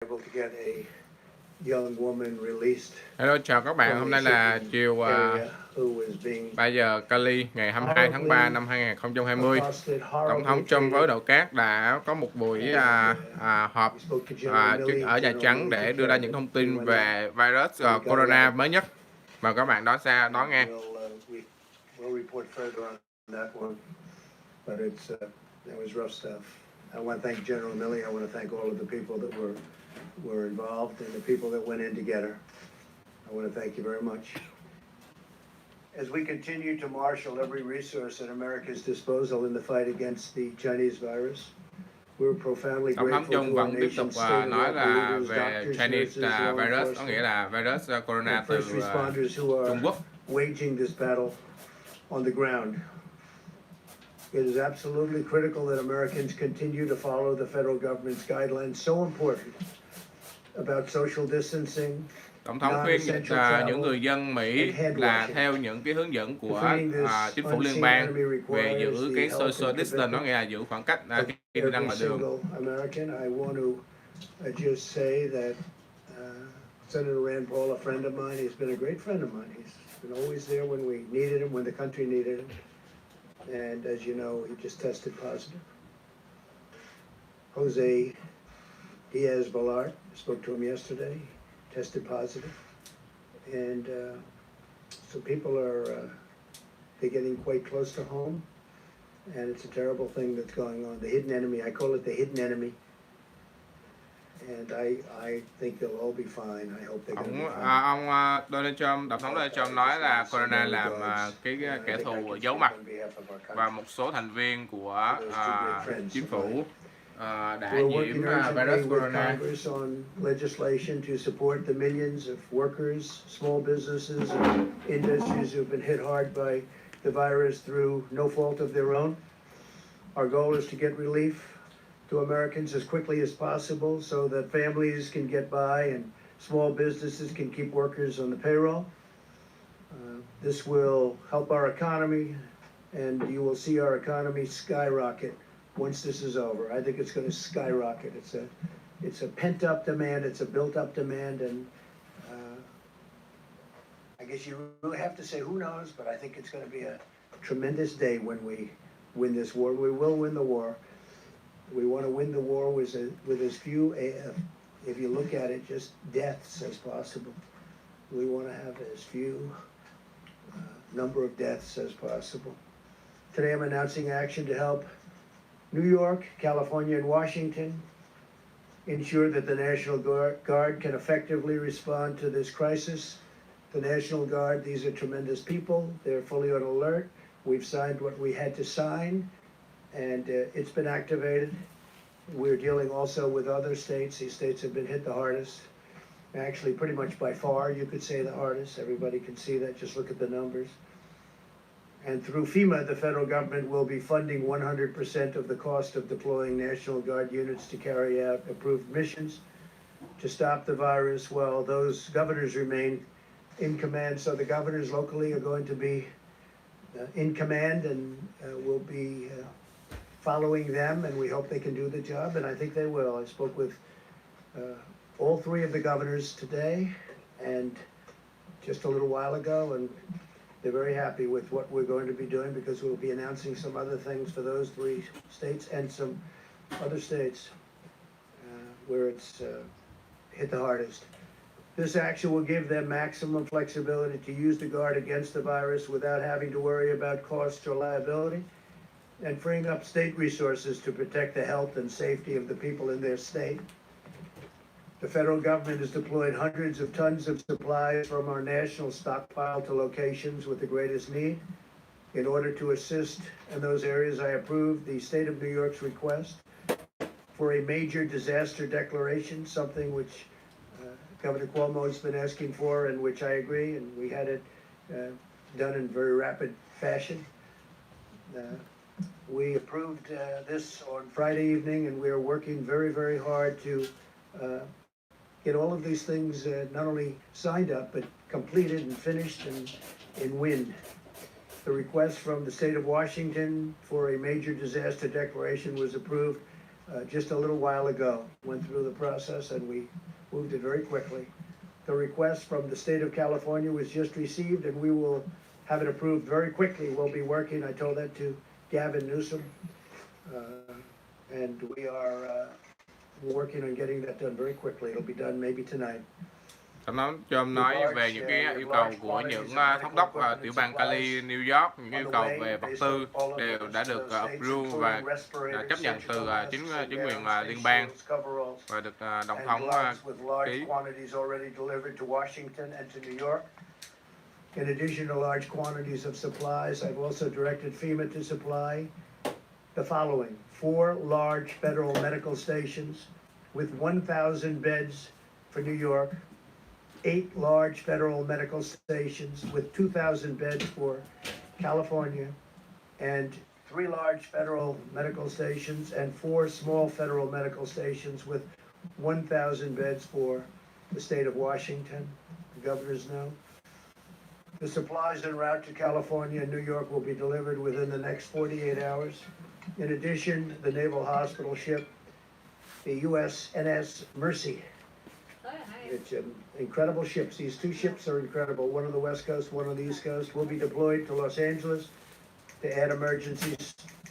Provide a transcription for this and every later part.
able to get a young woman released Hello, chào các bạn. Hôm nay là chiều area who was being 3 giờ Cali ngày 22 tháng 3 năm 2020. accosted, Tổng thống horribly Trump với treated. Đậu Cát đã có một buổi họp We spoke to General Milley. ở Nhà General Trắng Milley để took đưa care ra of những it. thông We tin went về out. virus We got it corona out. mới nhất. Mời các bạn đón nghe. We'll report further on that one, but that was rough stuff. I want to thank General Milley. I want to thank all of the people that were involved and the people that went in to get her. I want to thank you very much. As we continue to marshal every resource at America's disposal in the fight against the Chinese virus, we're profoundly Tổng thống grateful Trung to our vẫn tiếp tục nation's nói state-of-the-art là leaders, về doctors, Chinese nurses, law virus, có nghĩa enforcement, là virus corona and từ first responders who are Trung Quốc. waging this battle on the ground. It is absolutely critical that Americans continue to follow the federal government's guidelines, so important, about social distancing. Tổng thống khuyên những người dân Mỹ là theo những cái hướng dẫn của chính phủ liên bang về giữ cái social distance, nó nghĩa là giữ khoảng cách khi đi ra ngoài đường. Senator Rand Paul, a friend of mine, he's been a great friend of mine. He's been always there when we needed him, when the country needed him. And as you know, he just tested positive. Jose Diaz-Balart, spoke to him yesterday, tested positive. And so people are they're getting quite close to home. And it's a terrible thing that's going on. The hidden enemy, I call it the hidden enemy. And I think they'll all be fine. I hope they're going to be fine. Ông Donald Trump, Tổng thống Donald Trump nói là corona làm cái kẻ thù giấu mặt, và một số thành viên của chính phủ đã nhiễm virus corona. Congress on legislation to support the millions of workers, small businesses, and industries who've been hit hard by the virus through no fault of their own. Our goal is to get relief to Americans as quickly as possible so that families can get by and small businesses can keep workers on the payroll. This will help our economy, and you will see our economy skyrocket once this is over. I think it's going to skyrocket. It's a pent-up demand. It's a built-up demand, and I guess you really have to say who knows, but I think it's going to be a tremendous day when we win this war. We will win the war. We want to win the war with as few, if you look at it, just deaths as possible. We want to have as few number of deaths as possible. Today I'm announcing action to help New York, California, and Washington ensure that the National Guard can effectively respond to this crisis. The National Guard, these are tremendous people. They're fully on alert. We've signed what we had to sign, and it's been activated. We're dealing also with other states. These states have been hit the hardest. Actually, pretty much by far, you could say the hardest. Everybody can see that. Just look at the numbers. And through FEMA, the federal government will be funding 100% of the cost of deploying National Guard units to carry out approved missions to stop the virus while those governors remain in command. So the governors locally are going to be in command and will be following them, and we hope they can do the job, and I think they will. I spoke with all three of the governors today and just a little while ago, and they're very happy with what we're going to be doing because we'll be announcing some other things for those three states and some other states where it's hit the hardest. This action will give them maximum flexibility to use the Guard against the virus without having to worry about costs or liability, and freeing up state resources to protect the health and safety of the people in their state. The federal government has deployed hundreds of tons of supplies from our national stockpile to locations with the greatest need. In order to assist in those areas, I approved the state of New York's request for a major disaster declaration, something which Governor Cuomo has been asking for, and which I agree, and we had it done in very rapid fashion. We approved this on Friday evening, and we are working very, very hard to get all of these things not only signed up, but completed and finished and in wind. The request from the state of Washington for a major disaster declaration was approved just a little while ago. Went through the process and we moved it very quickly. The request from the state of California was just received and we will have it approved very quickly. We'll be working, I told that to Gavin Newsom, and we are working on getting that done very quickly. It'll be done maybe tonight. Cho ông nói về những cái yêu cầu của những thống đốc tiểu bang Cali, New York, những yêu cầu về vật tư đều đã được approve và chấp nhận từ chính quyền liên bang và được tổng thống ký. In addition to large quantities of supplies, I've also directed FEMA to supply the following: 4 large federal medical stations with 1,000 beds for New York, 8 large federal medical stations with 2,000 beds for California, and 3 large federal medical stations and 4 small federal medical stations with 1,000 beds for the state of Washington. The governors know. The supplies en route to California and New York will be delivered within the next 48 hours. In addition, the naval hospital ship, the USNS Mercy. It's incredible ships. These 2 ships are incredible. One on the West Coast, one on the East Coast. Will be deployed to Los Angeles to add emergency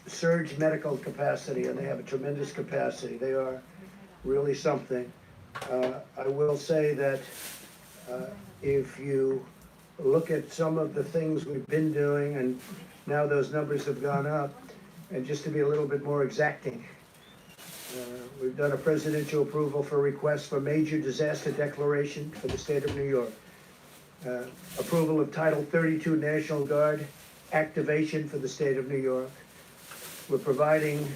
surge medical capacity, and they have a tremendous capacity. They are really something. I will say that if you look at some of the things we've been doing, and now those numbers have gone up, and just to be a little bit more exacting, we've done a presidential approval for requests for major disaster declaration for the state of New York. Approval of Title 32 National Guard activation for the state of New York. We're providing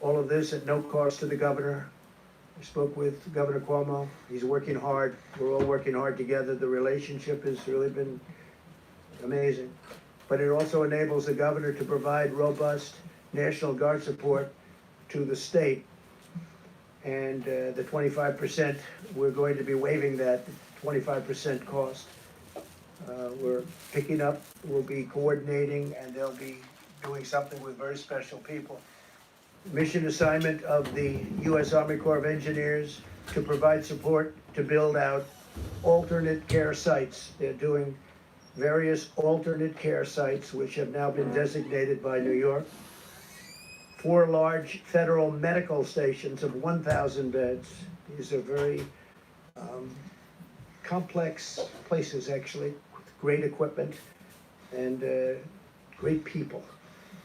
all of this at no cost to the governor. I spoke with Governor Cuomo. He's working hard. We're all working hard together. The relationship has really been amazing. But it also enables the governor to provide robust National Guard support to the state. And the 25%, we're going to be waiving that 25% cost. We're picking up, we'll be coordinating, and they'll be doing something with very special people. Mission assignment of the U.S. Army Corps of Engineers to provide support to build out alternate care sites. They're doing various alternate care sites, which have now been designated by New York. 4 large federal medical stations of 1,000 beds. These are very complex places, actually, with great equipment and great people.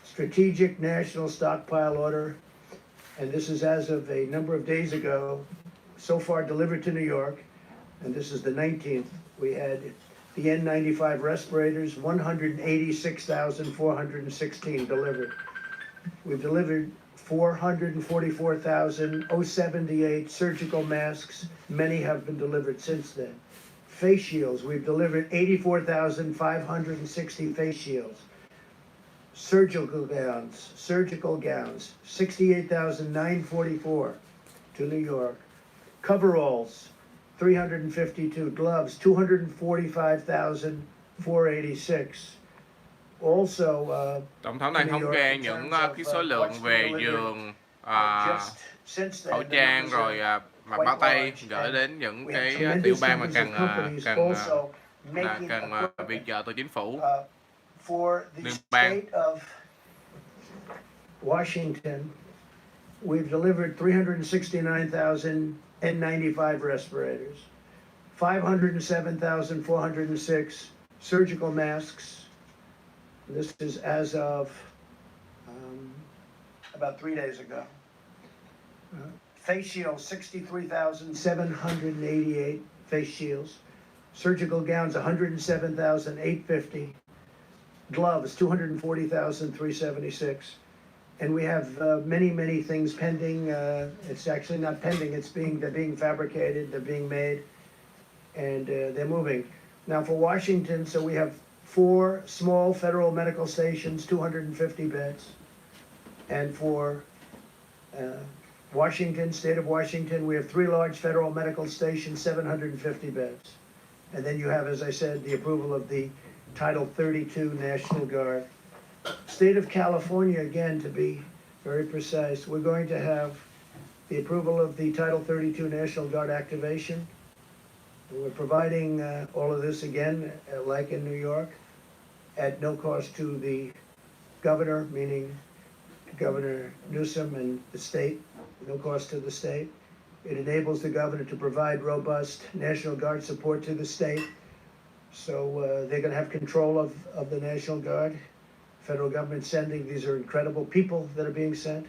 Strategic National Stockpile Order, and this is as of a number of days ago, so far delivered to New York, and this is the 19th. We had the N95 respirators, 186,416 delivered. We've delivered 444,078 surgical masks. Many have been delivered since then. Face shields, we've delivered 84,560 face shields. Surgical gowns, 68,944 to New York. Coveralls, 352. Gloves, 245,486. Also, Tổng thống đang thống kê những cái số lượng về giường, khẩu trang rồi mặc bao tay gửi đến những cái tiểu bang mà cần viện trợ từ chính phủ. Liên bang. Washington, we've delivered 369,000 N95 respirators, 507,406 surgical masks. This is as of about 3 days ago. Face shields, 63,788 face shields. Surgical gowns, 107,850. Gloves, 240,376. And we have many things pending. It's actually not pending. They're being fabricated. They're being made, and they're moving. Now for Washington, so we have 4 small federal medical stations, 250 beds, and for Washington, state of Washington, we have 3 large federal medical stations, 750 beds, and then you have, as I said, the approval of the Title 32 National Guard. State of California, again, to be very precise. We're going to have the approval of the Title 32 National Guard activation. We're providing all of this again, like in New York, at no cost to the governor, meaning Governor Newsom and the state, no cost to the state. It enables the governor to provide robust National Guard support to the state. So they're going to have control of the National Guard. Federal government sending, these are incredible people that are being sent.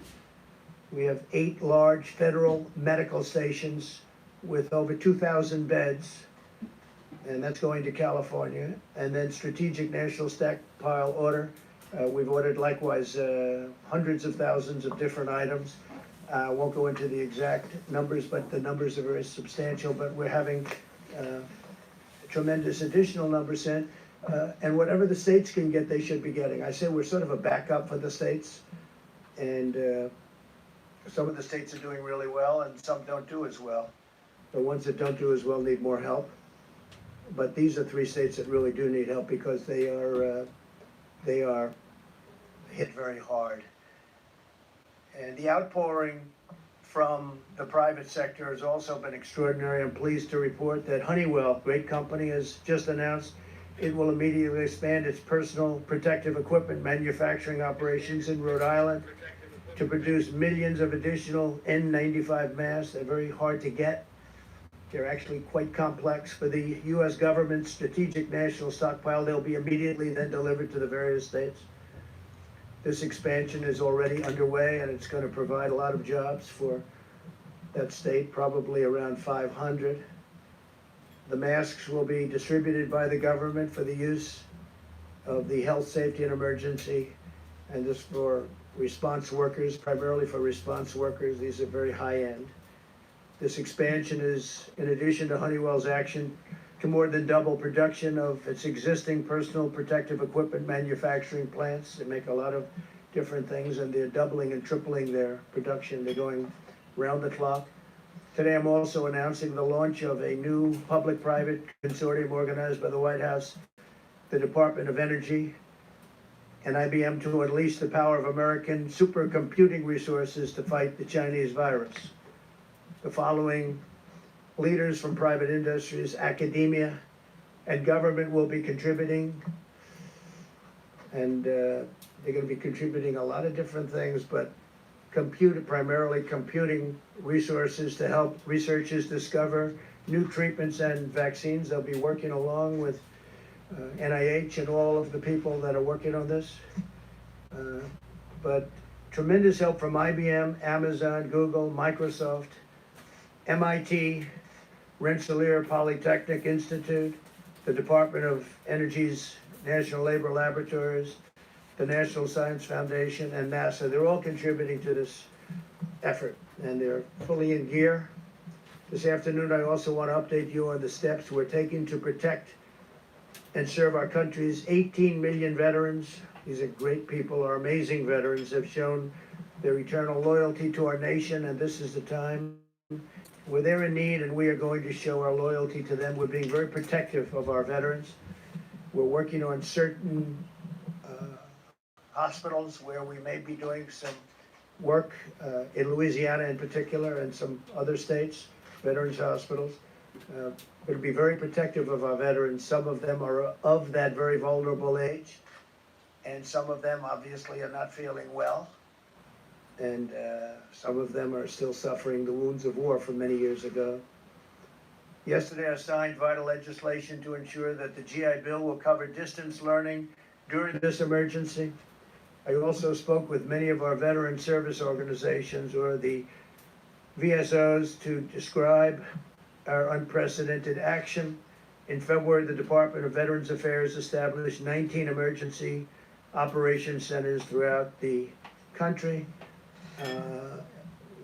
We have 8 large federal medical stations with over 2,000 beds, and that's going to California. And then strategic national stockpile order. We've ordered likewise hundreds of thousands of different items. Won't go into the exact numbers, but the numbers are very substantial. But we're having tremendous additional numbers sent. And whatever the states can get, they should be getting. I say we're sort of a backup for the states. And some of the states are doing really well, and some don't do as well. The ones that don't do as well need more help. But these are 3 states that really do need help because they are hit very hard. And the outpouring from the private sector has also been extraordinary. I'm pleased to report that Honeywell, great company, has just announced it will immediately expand its personal protective equipment manufacturing operations in Rhode Island to produce millions of additional N95 masks. They're very hard to get. They're actually quite complex. For the U.S. government's strategic national stockpile, they'll be immediately then delivered to the various states. This expansion is already underway, and it's going to provide a lot of jobs for that state, probably around 500. The masks will be distributed by the government for the use of the health, safety, and emergency, and this for response workers, primarily for response workers. These are very high-end. This expansion is in addition to Honeywell's action to more than double production of its existing personal protective equipment manufacturing plants. They make a lot of different things, and they're doubling and tripling their production. They're going round the clock. Today I'm also announcing the launch of a new public-private consortium organized by the White House, the Department of Energy, and IBM to unleash the power of American supercomputing resources to fight the Chinese virus. The following leaders from private industries, academia, and government will be contributing, and they're going to be contributing a lot of different things, but primarily computing resources to help researchers discover new treatments and vaccines. They'll be working along with NIH and all of the people that are working on this. But tremendous help from IBM, Amazon, Google, Microsoft, MIT, Rensselaer Polytechnic Institute, the Department of Energy's National Labor Laboratories, the National Science Foundation, and NASA. They're all contributing to this effort, and they're fully in gear. This afternoon, I also want to update you on the steps we're taking to protect and serve our country's 18 million veterans. These are great people. Our amazing veterans have shown their eternal loyalty to our nation, and this is the time where they're in need, and we are going to show our loyalty to them. We're being very protective of our veterans. We're working on certain hospitals where we may be doing some work in Louisiana in particular, and some other states, veterans hospitals. We're going to be very protective of our veterans. Some of them are of that very vulnerable age, and some of them obviously are not feeling well, and some of them are still suffering the wounds of war from many years ago. Yesterday, I signed vital legislation to ensure that the GI Bill will cover distance learning during this emergency. I also spoke with many of our veteran service organizations, or the VSOs, to describe our unprecedented action. In February, the Department of Veterans Affairs established 19 emergency operation centers throughout the country.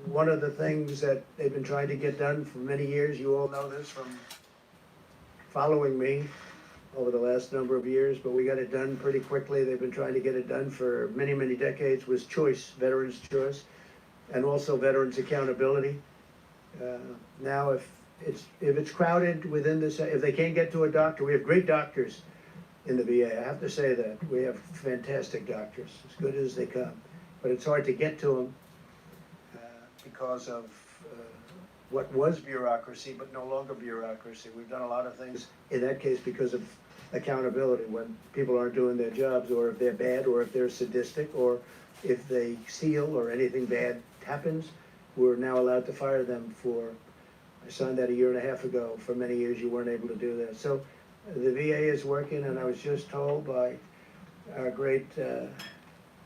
One of the things that they've been trying to get done for many years, you all know this from following me over the last number of years, but we got it done pretty quickly. They've been trying to get it done for many, many decades, was choice, veterans' choice, and also veterans' accountability. Now, if it's crowded within this, if they can't get to a doctor, we have great doctors in the VA. I have to say that. We have fantastic doctors, as good as they come. but it's hard to get to them because of what was bureaucracy, but no longer bureaucracy. We've done a lot of things in that case because of accountability, when people aren't doing their jobs, or if they're bad, or if they're sadistic, or if they steal, or anything bad happens, we're now allowed to fire them for, I signed that 1.5 years ago. For many years you weren't able to do that. So the VA is working, and I was just told by our great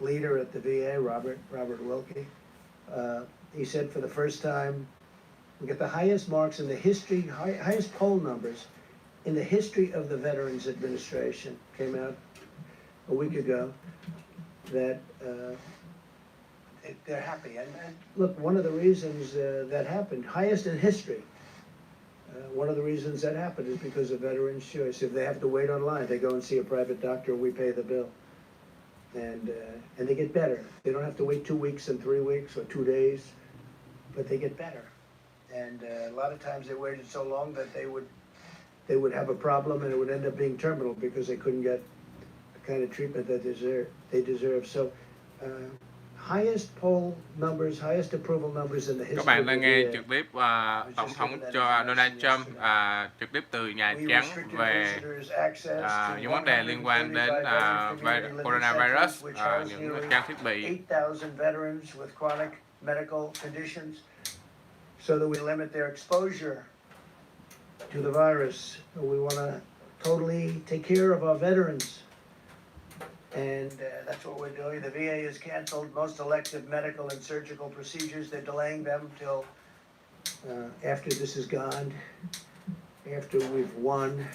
leader at the VA, Robert Wilkie, he said for the first time, we get the highest marks in the history, highest poll numbers in the history of the Veterans Administration. Came out a week ago that they're happy. And look, one of the reasons that happened, highest in history, one of the reasons that happened is because of Veterans' Choice. If they have to wait online, they go and see a private doctor, we pay the bill. And they get better. They don't have to wait 2 weeks and 3 weeks or 2 days, but they get better. And a lot of times they waited so long that they would have a problem, and it would end up being terminal because they couldn't get the kind of treatment that they deserve. So highest poll numbers, highest approval numbers in the history. Các bạn đang nghe of the trực tiếp Tổng thống Donald Trump trực tiếp từ Nhà Trắng về những vấn đề liên quan đến coronavirus, những trang thiết bị. 8,000 veterans with chronic medical conditions, so that we limit their exposure to the virus. We want to totally take care of our veterans. And that's what we're doing. The VA has canceled most elective medical and surgical procedures. They're delaying them till after this is gone, after we've won.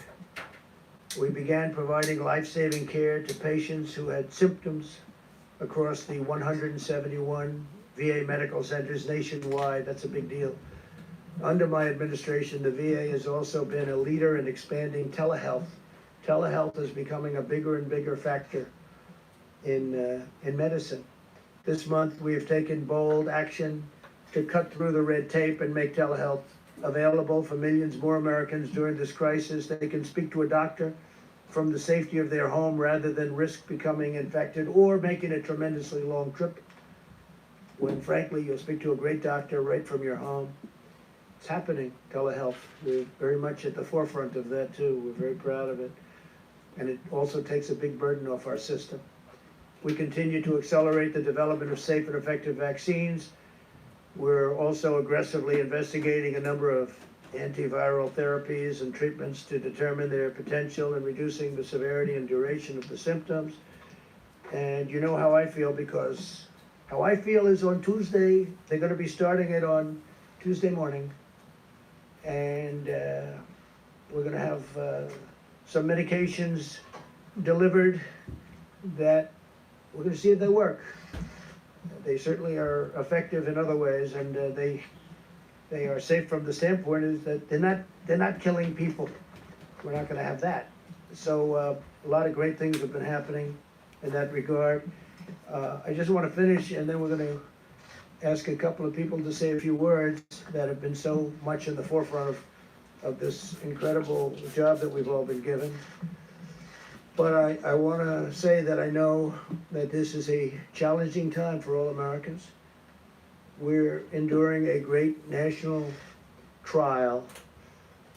We began providing life-saving care to patients who had symptoms across the 171 VA medical centers nationwide. That's a big deal. Under my administration, the VA has also been a leader in expanding telehealth. Telehealth is becoming a bigger and bigger factor in medicine. This month, we have taken bold action to cut through the red tape and make telehealth available for millions more Americans during this crisis. They can speak to a doctor from the safety of their home rather than risk becoming infected or making a tremendously long trip, when frankly you'll speak to a great doctor right from your home. It's happening, telehealth. We're very much at the forefront of that too. We're very proud of it. And it also takes a big burden off our system. We continue to accelerate the development of safe and effective vaccines. We're also aggressively investigating a number of antiviral therapies and treatments to determine their potential in reducing the severity and duration of the symptoms. And you know how I feel, because how I feel is on Tuesday, they're going to be starting it on Tuesday morning. And we're going to have some medications delivered that we're going to see if they work. They certainly are effective in other ways, and they are safe from the standpoint is that they're not killing people. We're not going to have that. So a lot of great things have been happening in that regard. I just want to finish, and then we're going to ask a couple of people to say a few words that have been so much in the forefront of this incredible job that we've all been given. But I want to say that I know that this is a challenging time for all Americans. We're enduring a great national trial,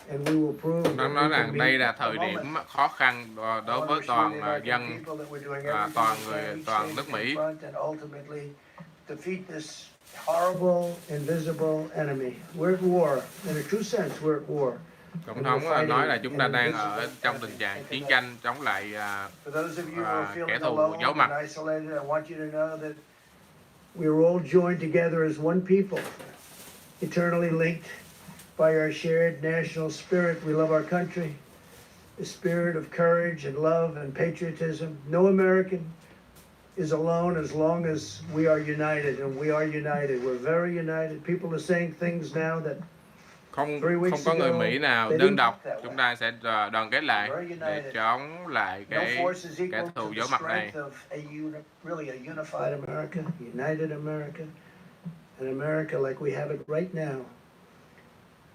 and we will prove. Nó nói rằng đây là thời điểm khó khăn đối với toàn dân, toàn nước Mỹ. Defeat this horrible, invisible enemy. We're at war. In a true sense, we're at war. Tổng thống nói là chúng ta đang ở trong tình trạng chiến tranh chống lại kẻ thù giấu mặt. We are all joined together as one people, eternally linked by our shared national spirit. We love our country, the spirit of courage and love and patriotism. No American is alone as long as we are united, and we are united. We're very united. People are saying things now that không có người Mỹ nào đơn độc. Chúng ta sẽ đoàn kết lại để chống lại cái kẻ thù giấu mặt này. Really a unified America, united America, an America like we have it right now.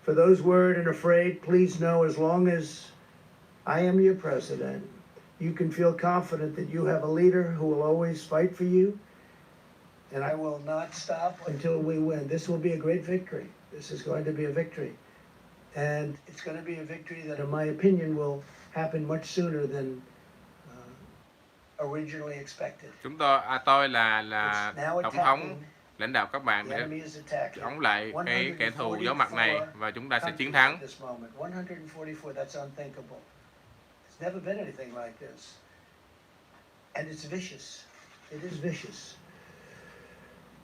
For those worried and afraid, please know, as long as I am your president, you can feel confident that you have a leader who will always fight for you and I will not stop until we win. This will be a great victory. This is going to be a victory. And it's going to be a victory that, in my opinion, will happen much sooner than originally expected. Tôi It's là now tổng thống, attacking. lãnh đạo các bạn The để enemy is attacking. chống lại cái kẻ thù giấu mặt này và chúng ta sẽ chiến thắng. At this moment. 144, that's unthinkable. There's never been anything like this. And it's vicious. It is vicious.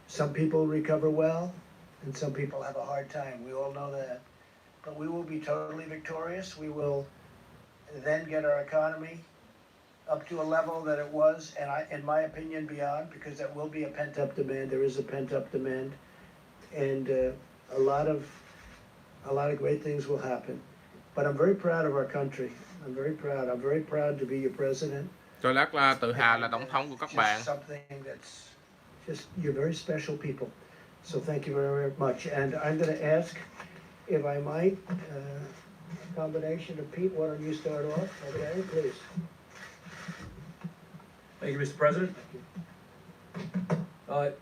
Some people recover well, and some people have a hard time. We all know that. But we will be totally victorious. We will then get our economy up to a level that it was, and in my opinion, beyond, because that will be a pent-up demand. There is a pent-up demand, and a lot of great things will happen. But I'm very proud of our country. I'm very proud. I'm very proud to be your president. Tôi rất là tự hào là tổng thống của các bạn. You're very special people. So thank you very much. And I'm going to ask, if I might, a combination of Pete. Why don't you start off? Okay, please. Thank you, Mr. President.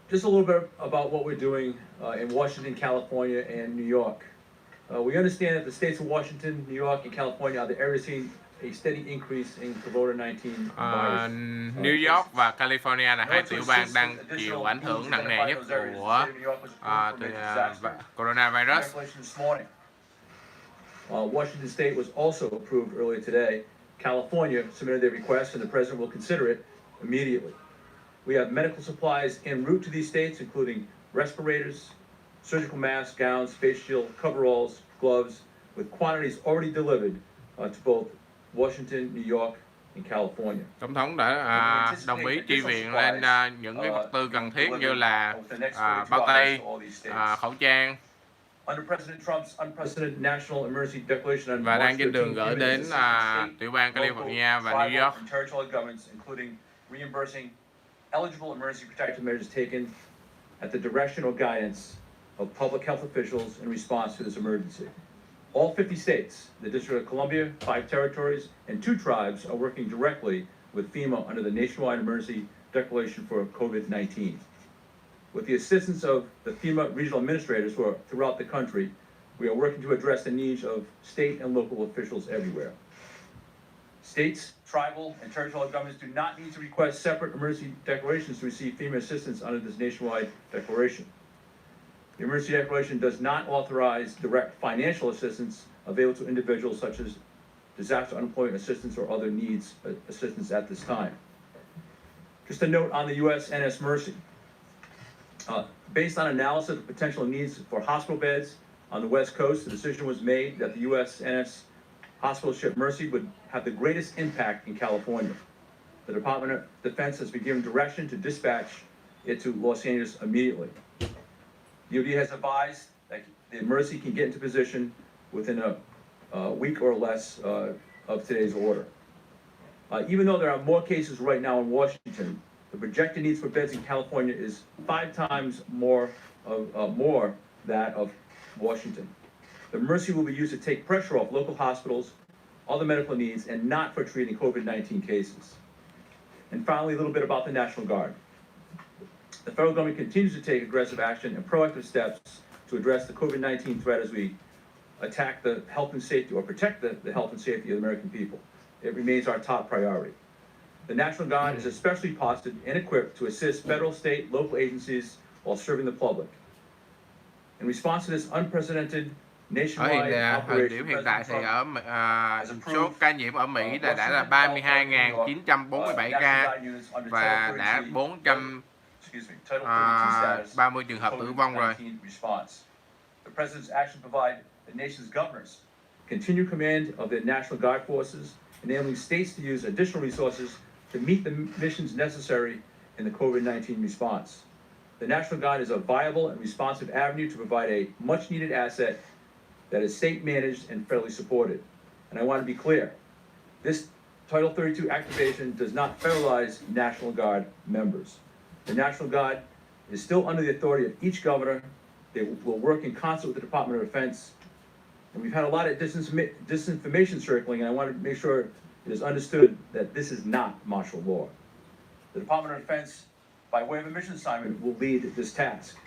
Just a little bit about what we're doing in Washington, California, and New York. We understand that the states of Washington, New York, and California are the areas seeing a steady increase in COVID-19 virus. New York và California là hai tiểu bang đang chịu ảnh hưởng nặng nề nhất của coronavirus. Washington State was also approved earlier today. California submitted their request, and the president will consider it immediately. We have medical supplies en route to these states, including respirators, surgical masks, gowns, face shield, coveralls, gloves, with quantities already delivered to both Washington, New York, and California. Tổng thống đã đồng ý chi viện lên những cái vật tư cần thiết như là bao tay, khẩu trang, và đang trên đường gửi đến tiểu bang California và New York. Eligible emergency protective measures taken at the direction or guidance of public health officials in response to this emergency. All 50 states, the District of Columbia, 5 territories, and 2 tribes are working directly with FEMA under the nationwide emergency declaration for COVID-19. With the assistance of the FEMA regional administrators who are throughout the country, we are working to address the needs of state and local officials everywhere. States, tribal, and territorial governments do not need to request separate emergency declarations to receive FEMA assistance under this nationwide declaration. The emergency declaration does not authorize direct financial assistance available to individuals such as disaster unemployment assistance or other needs assistance at this time. Just a note on the USNS Mercy. Based on analysis of the potential needs for hospital beds on the West Coast, the decision was made that the USNS hospital ship Mercy would have the greatest impact in California. The Department of Defense has been given direction to dispatch it to Los Angeles immediately. DoD has advised that the Mercy can get into position within a week or less of today's order. Even though there are more cases right now in Washington, the projected needs for beds in California is 5 times more that of Washington. The Mercy will be used to take pressure off local hospitals, other medical needs, and not for treating COVID-19 cases. And finally, a little bit about the National Guard. The federal government continues to take aggressive action and proactive steps to address the COVID-19 threat as we attack the health and safety, or protect the health and safety of the American people. It remains our top priority. The National Guard is especially posted and equipped to assist federal, state, local agencies while serving the public. In response to this unprecedented nationwide thời điểm hiện tại thì ở số ca nhiễm ở Mỹ đã là 32.947 ca và đã 430 trường hợp tử vong rồi. The President's action provide the nation's governors continued command of the National Guard forces, enabling states to use additional resources to meet the missions necessary in the COVID-19 response. The National Guard is a viable and responsive avenue to provide a much-needed asset that is state-managed and federally supported. And I want to be clear, this Title 32 activation does not federalize National Guard members. The National Guard is still under the authority of each governor. They will work in concert with the Department of Defense. And we've had a lot of disinformation circling, and I want to make sure it is understood that this is not martial law. The Department of Defense by way of a mission assignment, will lead this task.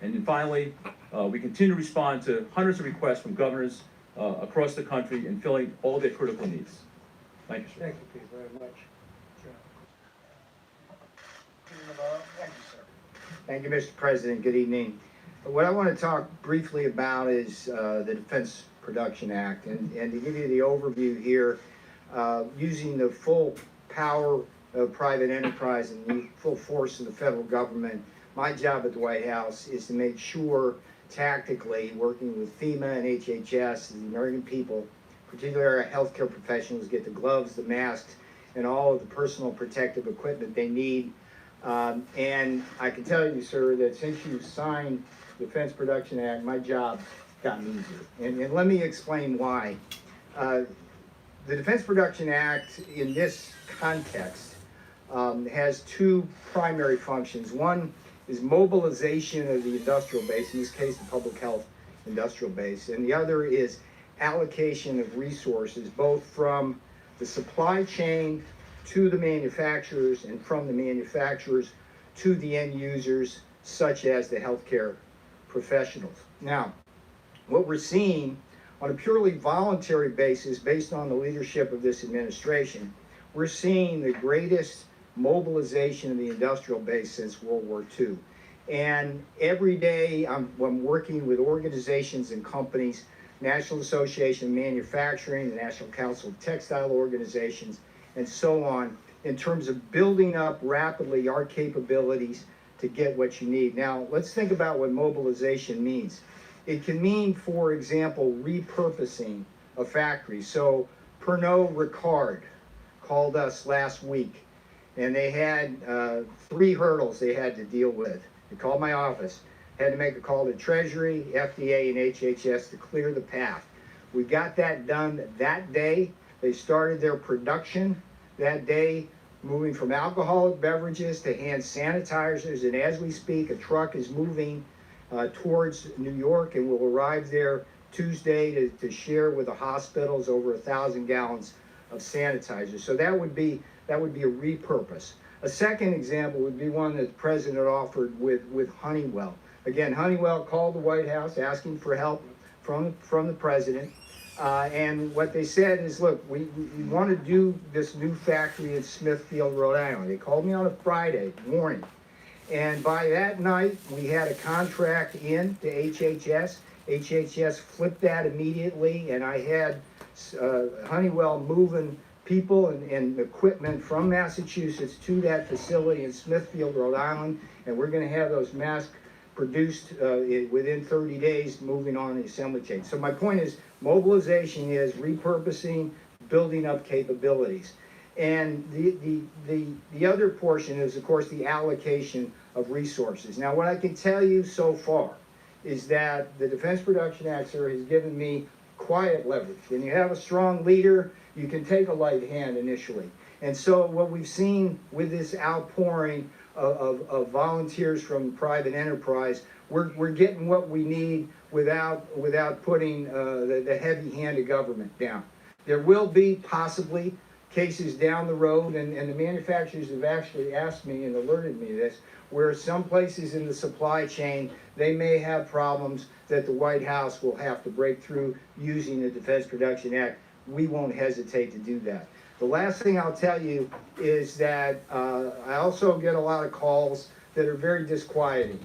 And then finally, we continue to respond to hundreds of requests from governors across the country in filling all their critical needs. Thank you, sir. Thank you, Pete, very much. Thank you, sir. Thank you, Mr. President. Good evening. What I want to talk briefly about is the Defense Production Act. And to give you the overview here, using the full power of private enterprise and the full force of the federal government, my job at the White House is to make sure tactically, working with FEMA and HHS, the American people, particularly our healthcare professionals, get the gloves, the masks, and all of the personal protective equipment they need. And I can tell you, sir, that since you've signed the Defense Production Act, my job's gotten easier. And let me explain why. The Defense Production Act, in this context, has two primary functions. One is mobilization of the industrial base, in this case, the public health industrial base, and the other is allocation of resources, both from the supply chain to the manufacturers and from the manufacturers to the end users, such as the healthcare professionals. Now, what we're seeing on a purely voluntary basis, based on the leadership of this administration, we're seeing the greatest mobilization of the industrial base since World War II. And every day I'm working with organizations and companies, National Association of Manufacturing, the National Council of Textile Organizations, and so on, in terms of building up rapidly our capabilities to get what you need. Now, let's think about what mobilization means. It can mean, for example, repurposing a factory. So Pernod Ricard called us last week, and they had 3 hurdles they had to deal with. They called my office, had to make a call to Treasury, FDA, and HHS to clear the path. We got that done that day. They started their production that day, moving from alcoholic beverages to hand sanitizers, and as we speak, a truck is moving towards New York and will arrive there Tuesday to share with the hospitals over 1,000 gallons of sanitizer. So that would be a repurpose. A second example would be one that the president offered with Honeywell. Again, Honeywell called the White House asking for help from the president. And what they said is, look, we want to do this new factory in Smithfield, Rhode Island. They called me on a Friday morning. And by that night, we had a contract in to HHS. HHS flipped that immediately, and I had Honeywell moving people and equipment from Massachusetts to that facility in Smithfield, Rhode Island, and we're going to have those masks produced within 30 days, moving on the assembly chain. So my point is, mobilization is repurposing, building up capabilities. And the other portion is, of course, the allocation of resources. Now, what I can tell you so far is that the Defense Production Act, sir, has given me quiet leverage. When you have a strong leader, you can take a light hand initially. And so what we've seen with this outpouring of volunteers from private enterprise, we're getting what we need without putting the heavy hand of government down. There will be possibly cases down the road, and the manufacturers have actually asked me and alerted me to this, where some places in the supply chain, they may have problems that the White House will have to break through using the Defense Production Act. We won't hesitate to do that. The last thing I'll tell you is that I also get a lot of calls that are very disquieting.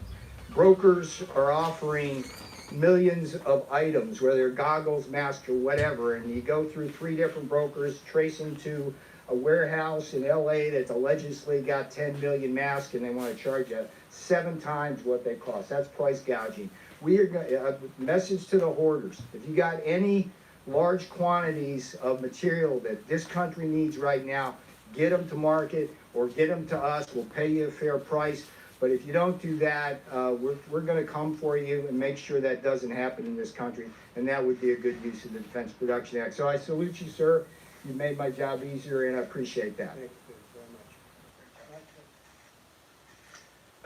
Brokers are offering millions of items, whether they're goggles, masks, or whatever, and you go through 3 different brokers, trace them to a warehouse in LA that's allegedly got 10 million masks, and they want to charge you 7 times what they cost. That's price gouging. We are a message to the hoarders: if you got any large quantities of material that this country needs right now, get them to market or get them to us. We'll pay you a fair price. But if you don't do that, we're going to come for you and make sure that doesn't happen in this country. And that would be a good use of the Defense Production Act. So I salute you, sir. You made my job easier, and I appreciate that. Thank you very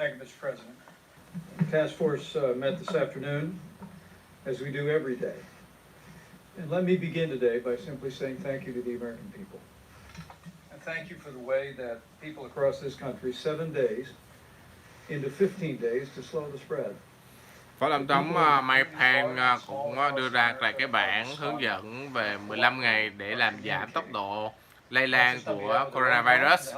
much. Thank you, Mr. President. The task force met this afternoon, as we do every day. And let me begin today by simply saying thank you to the American people. And thank you for the way that people across this country, 7 days, into 15 days to slow the spread. Phó Tổng thống Mike Pence cũng đưa ra cái bản hướng dẫn về 15 ngày để làm giảm tốc độ lây lan của coronavirus.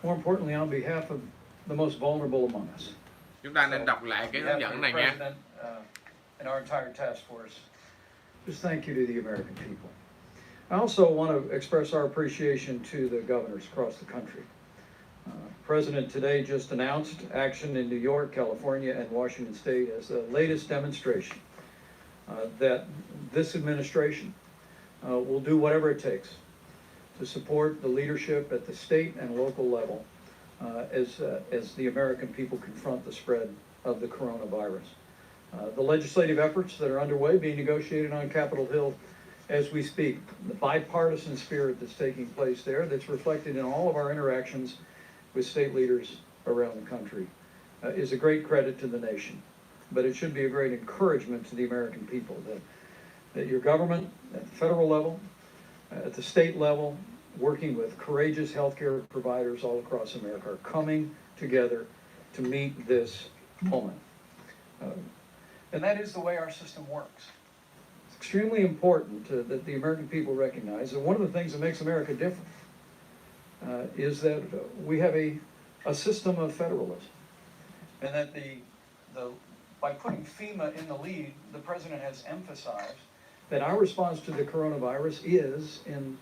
More importantly, on behalf of the most vulnerable among us. Chúng ta nên đọc lại cái hướng dẫn này nha. And our entire task force. Just thank you to the American people. I also want to express our appreciation to the governors across the country. President today just announced action in New York, California, and Washington State as the latest demonstration that this administration will do whatever it takes to support the leadership at the state and local level as the American people confront the spread of the coronavirus. The legislative efforts that are underway being negotiated on Capitol Hill as we speak, the bipartisan spirit that's taking place there, that's reflected in all of our interactions with state leaders around the country, is a great credit to the nation. But it should be a great encouragement to the American people that your government at the federal level, at the state level, working with courageous healthcare providers all across America, are coming together to meet this moment. And that is the way our system works. It's extremely important that the American people recognize that one of the things that makes America different is that we have a system of federalism. And that by putting FEMA in the lead, the president has emphasized that our response to the coronavirus is, in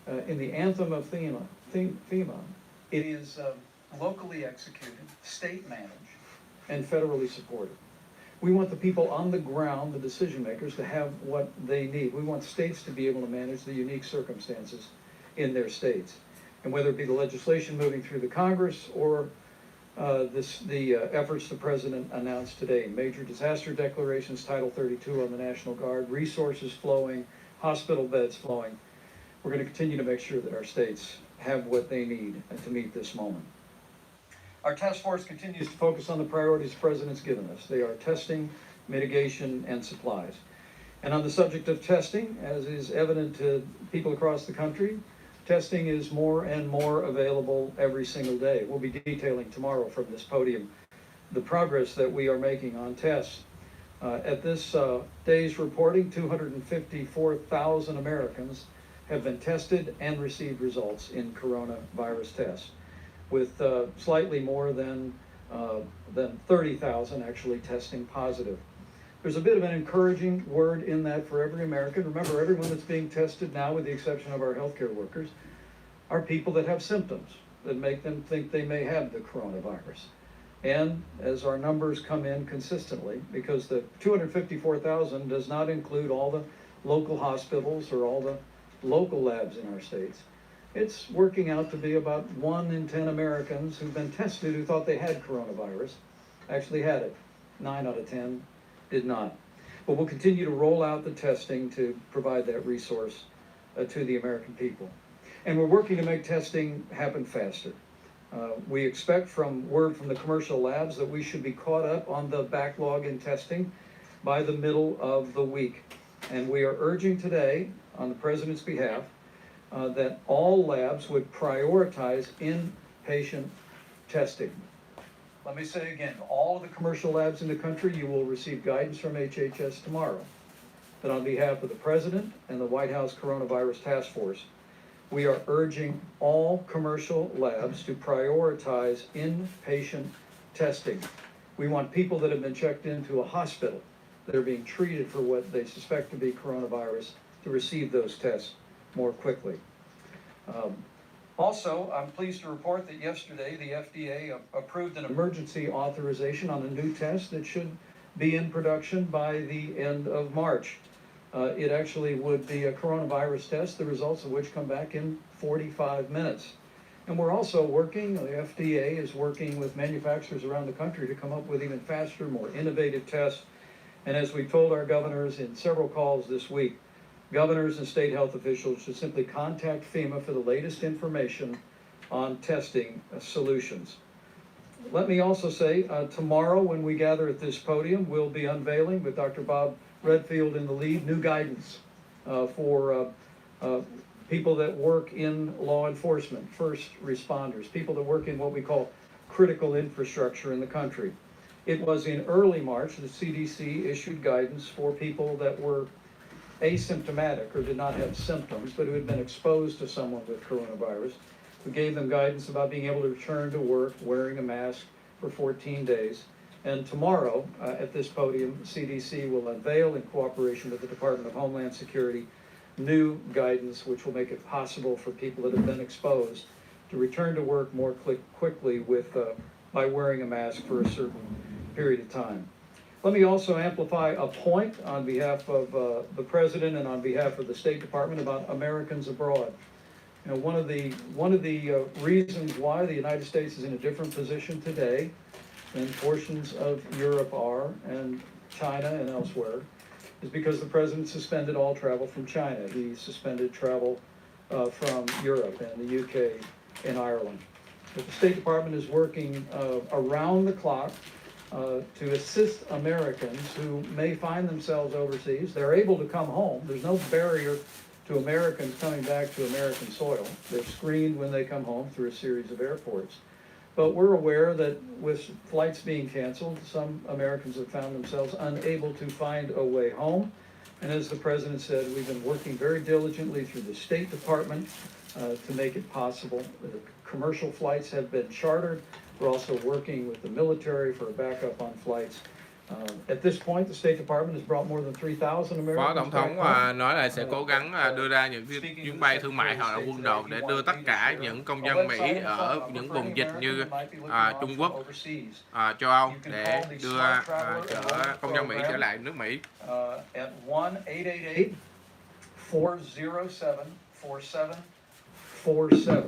the anthem of FEMA, it is locally executed, state managed, and federally supported. We want the people on the ground, the decision makers, to have what they need. We want states to be able to manage the unique circumstances in their states. And whether it be the legislation moving through the Congress or the efforts the President announced today, major disaster declarations, Title 32 on the National Guard, resources flowing, hospital beds flowing, we're going to continue to make sure that our states have what they need to meet this moment. Our task force continues to focus on the priorities the President's given us. They are testing, mitigation, and supplies. And on the subject of testing, as is evident to people across the country, testing is more and more available every single day. We'll be detailing tomorrow from this podium the progress that we are making on tests. At this day's reporting, 254,000 Americans have been tested and received results in coronavirus tests, with slightly more than 30,000 actually testing positive. There's a bit of an encouraging word in that for every American. Remember, everyone that's being tested now, with the exception of our healthcare workers, are people that have symptoms that make them think they may have the coronavirus. And as our numbers come in consistently, because the 254,000 does not include all the local hospitals or all the local labs in our states, it's working out to be about 1 in 10 Americans who've been tested who thought they had coronavirus actually had it. 9 out of 10 did not. But we'll continue to roll out the testing to provide that resource to the American people. And we're working to make testing happen faster. We expect from word from the commercial labs that we should be caught up on the backlog in testing by the middle of the week. And we are urging today, on the President's behalf, that all labs would prioritize inpatient testing. Let me say again, all of the commercial labs in the country, you will receive guidance from HHS tomorrow. But on behalf of the President and the White House Coronavirus Task Force, we are urging all commercial labs to prioritize inpatient testing. We want people that have been checked into a hospital, that are being treated for what they suspect to be coronavirus, to receive those tests more quickly. Also, I'm pleased to report that yesterday the FDA approved an emergency authorization on a new test that should be in production by the end of March. It actually would be a coronavirus test, the results of which come back in 45 minutes. And we're also working, the FDA is working with manufacturers around the country to come up with even faster, more innovative tests. And as we told our governors in several calls this week, governors and state health officials should simply contact FEMA for the latest information on testing solutions. Let me also say, tomorrow when we gather at this podium, we'll be unveiling, with Dr. Bob Redfield in the lead, new guidance for people that work in law enforcement, first responders, people that work in what we call critical infrastructure in the country. It was in early March the CDC issued guidance for people that were asymptomatic or did not have symptoms, but who had been exposed to someone with coronavirus. We gave them guidance about being able to return to work wearing a mask for 14 days. And tomorrow, at this podium, CDC will unveil, in cooperation with the Department of Homeland Security, new guidance which will make it possible for people that have been exposed to return to work more quickly by wearing a mask for a certain period of time. Let me also amplify a point on behalf of the President and on behalf of the State Department about Americans abroad. You know, one of the reasons why the United States is in a different position today than portions of Europe are, and China and elsewhere, is because the President suspended all travel from China. He suspended travel from Europe and the UK and Ireland. But the State Department is working around the clock to assist Americans who may find themselves overseas. They're able to come home. There's no barrier to Americans coming back to American soil. They're screened when they come home through a series of airports. But we're aware that with flights being canceled, some Americans have found themselves unable to find a way home. And as the President said, we've been working very diligently through the State Department to make it possible. The commercial flights have been chartered. We're also working with the military for a backup on flights. At this point, the State Department has brought more than 3,000 Phó Americans Tổng back thống home. nói là sẽ cố gắng đưa ra những chuyến bay thương mại hoặc là quân đội để đưa tất cả những công dân Mỹ ở những vùng dịch như Trung Quốc, châu Âu để đưa chở công dân Mỹ trở lại nước Mỹ. At 1-888-407-4747.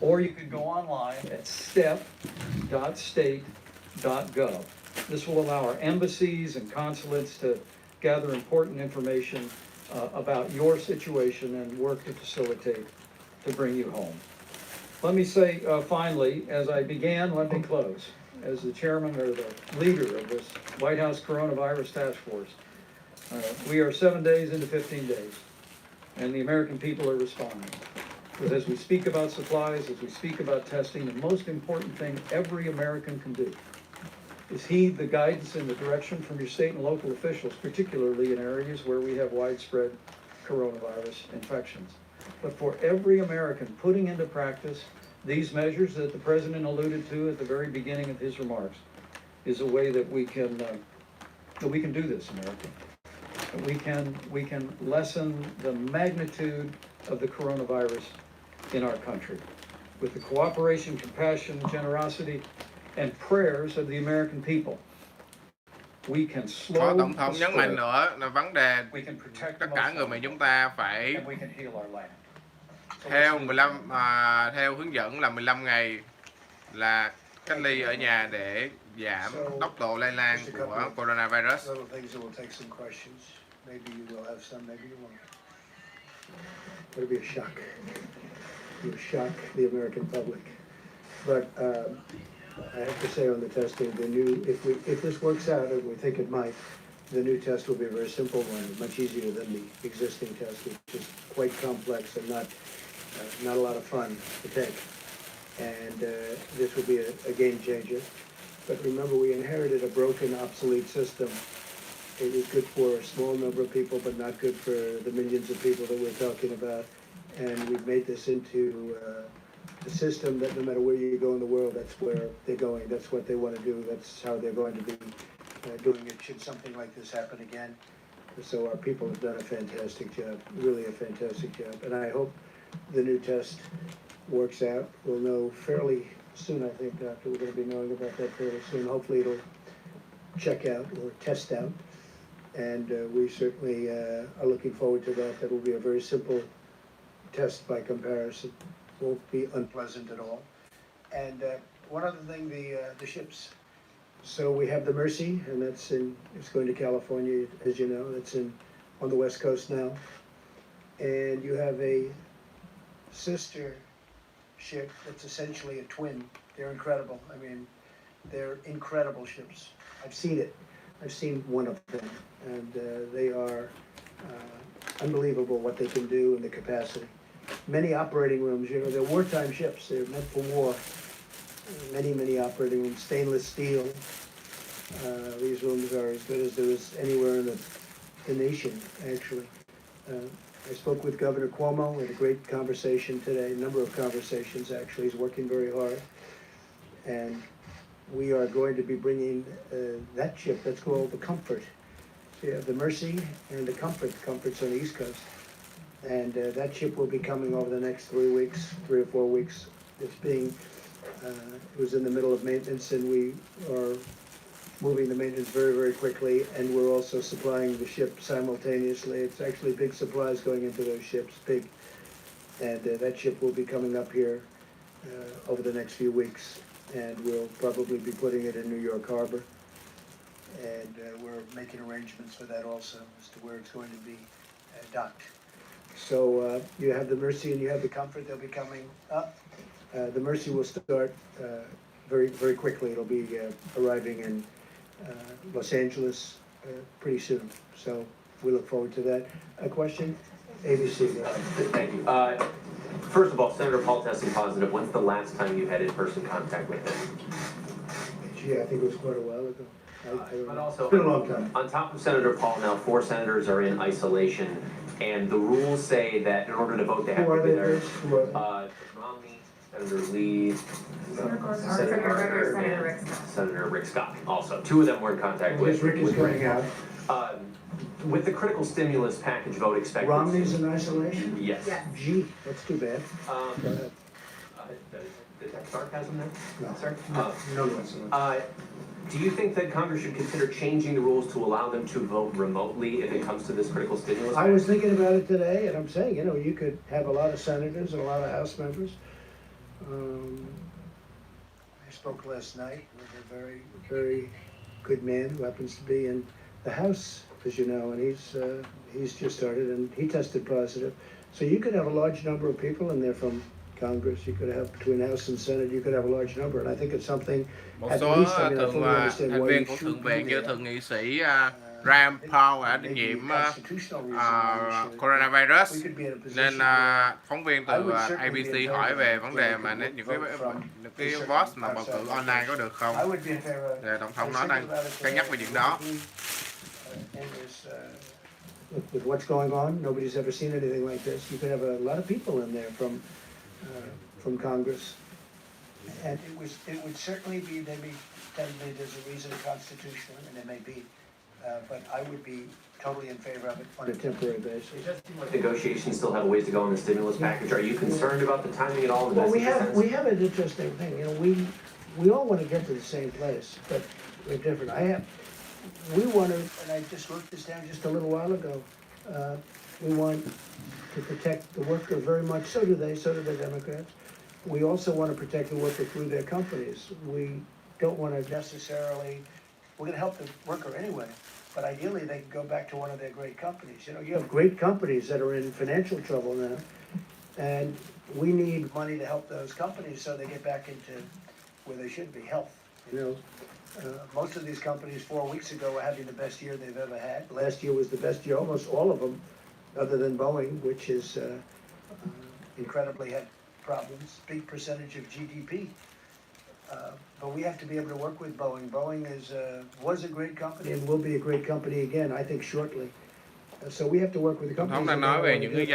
Or you could go online at step.state.gov. This will allow our embassies and consulates to gather important information about your situation and work to facilitate to bring you home. Let me say finally, as I began, let me close. As the chairman or the leader of this White House Coronavirus Task Force, we are 7 days into 15 days, and the American people are responding. Because as we speak about supplies, as we speak about testing, the most important thing every American can do is heed the guidance and the direction from your state and local officials, particularly in areas where we have widespread coronavirus infections. But for every American putting into practice these measures that the President alluded to at the very beginning of his remarks is a way that we can do this, America. We can lessen the magnitude of the coronavirus in our country with the cooperation, compassion, generosity, and prayers of the American people. We can slow Phó Tổng the thống nhấn mạnh spread. nữa là vấn đề We can protect tất the cả most người Mỹ vulnerable, chúng ta phải and we can heal our land. So theo let's theo hướng dẫn là 15 ngày là cách ly ở nhà để giảm tốc độ lây lan của coronavirus. Little things that will take some questions. Maybe you will have some, maybe you won't. It'll be a shock. You'll shock the American public. But I have to say on the testing, if this works out, and we think it might, the new test will be a very simple one, much easier than the existing test, which is quite complex and not a lot of fun to take. And this will be a game changer. But remember, we inherited a broken, obsolete system. It was good for a small number of people, but not good for the millions of people that we're talking about. And we've made this into a system that no matter where you go in the world, that's where they're going. That's what they want to do. That's how they're going to be doing it should something like this happen again. So our people have done a fantastic job, really a fantastic job. And I hope the new test works out. We'll know fairly soon, I think, Doctor. We're going to be knowing about that fairly soon. Hopefully it'll check out or test out. And we certainly are looking forward to that. That will be a very simple test by comparison. Won't be unpleasant at all. And one other thing, the ships. So we have the Mercy, and it's going to California, as you know. It's on the West Coast now. And you have a sister ship that's essentially a twin. They're incredible. I mean, they're incredible ships. I've seen it. I've seen one of them, and they are unbelievable what they can do and the capacity. Many operating rooms, you know, they're wartime ships. They're meant for war. many operating rooms, stainless steel. These rooms are as good as there is anywhere in the nation, actually. I spoke with Governor Cuomo, we had a great conversation today, a number of conversations actually. He's working very hard. And we are going to be bringing that ship, that's called the Comfort. So you have the Mercy and the Comfort. The Comfort's on the East Coast. And that ship will be coming over the next 3 or 4 weeks. It's being, it was in the middle of maintenance, and we are moving the maintenance very quickly, and we're also supplying the ship simultaneously. It's actually big supplies going into those ships, big. And that ship will be coming up here over the next few weeks, and we'll probably be putting it in New York Harbor. And we're making arrangements for that also, as to where it's going to be docked. So you have the Mercy and you have the Comfort, they'll be coming up. The Mercy will start very quickly. It'll be arriving in Los Angeles pretty soon. So we look forward to that. A question? ABC. Thank you. First of all, Senator Paul testing positive. When's the last time you had in-person contact with him? Gee, I think it was quite a while ago. But also, it's been a long time. On top of Senator Paul, now 4 senators are in isolation, and the rules say that in order to vote, they have to be there. Romney, Senator Lee, Senator Gardner, and Senator Rick Scott. Also, 2 of them were in contact with. Rick is going out. With the critical stimulus package vote expected. Romney's in isolation? Yes. Gee, that's too bad. Go ahead. Is that sarcasm there? No. Sir? No whatsoever. Do you think that Congress should consider changing the rules to allow them to vote remotely if it comes to this critical stimulus? I was thinking about it today, and I'm saying, you could have a lot of senators and a lot of House members. I spoke last night with a very good man who happens to be in the House, as you know, and he's just started, and he tested positive. So you could have a large number of people in there from Congress. You could have between House and Senate. You could have a large number, and I think it's something. Một số thành viên của Thượng viện như Thượng nghị sĩ Rand Paul đã nhiễm coronavirus, nên phóng viên từ ABC hỏi về vấn đề mà nếu những cái vote mà bầu cử online có được không? Thì Tổng thống nói đang cân nhắc về chuyện đó. With what's going on, nobody's ever seen anything like this. You could have a lot of people in there from Congress, and it would certainly be maybe there's a reason constitutionally, and it may be, but I would be totally in favor of it on a temporary basis. It does seem like negotiations still have a ways to go on the stimulus package. Are you concerned about the timing at all? Well, we have an interesting thing. We all want to get to the same place, but we're different. We want to, and I just wrote this down just a little while ago. We want to protect the worker very much. So do the Democrats. We also want to protect the worker through their companies. We don't want to necessarily, we're going to help the worker anyway, but ideally they can go back to one of their great companies. You have great companies that are in financial trouble now, and we need money to help those companies so they get back into where they should be, health. Most of these companies 4 weeks ago were having the best year they've ever had. Last year was the best year, almost all of them, other than Boeing, which is incredibly had problems, big percentage of GDP. But we have to be able to work with Boeing. Boeing was a great company and will be a great company again, I think, shortly. So we have to work with the Tổng thống đang nói về những cái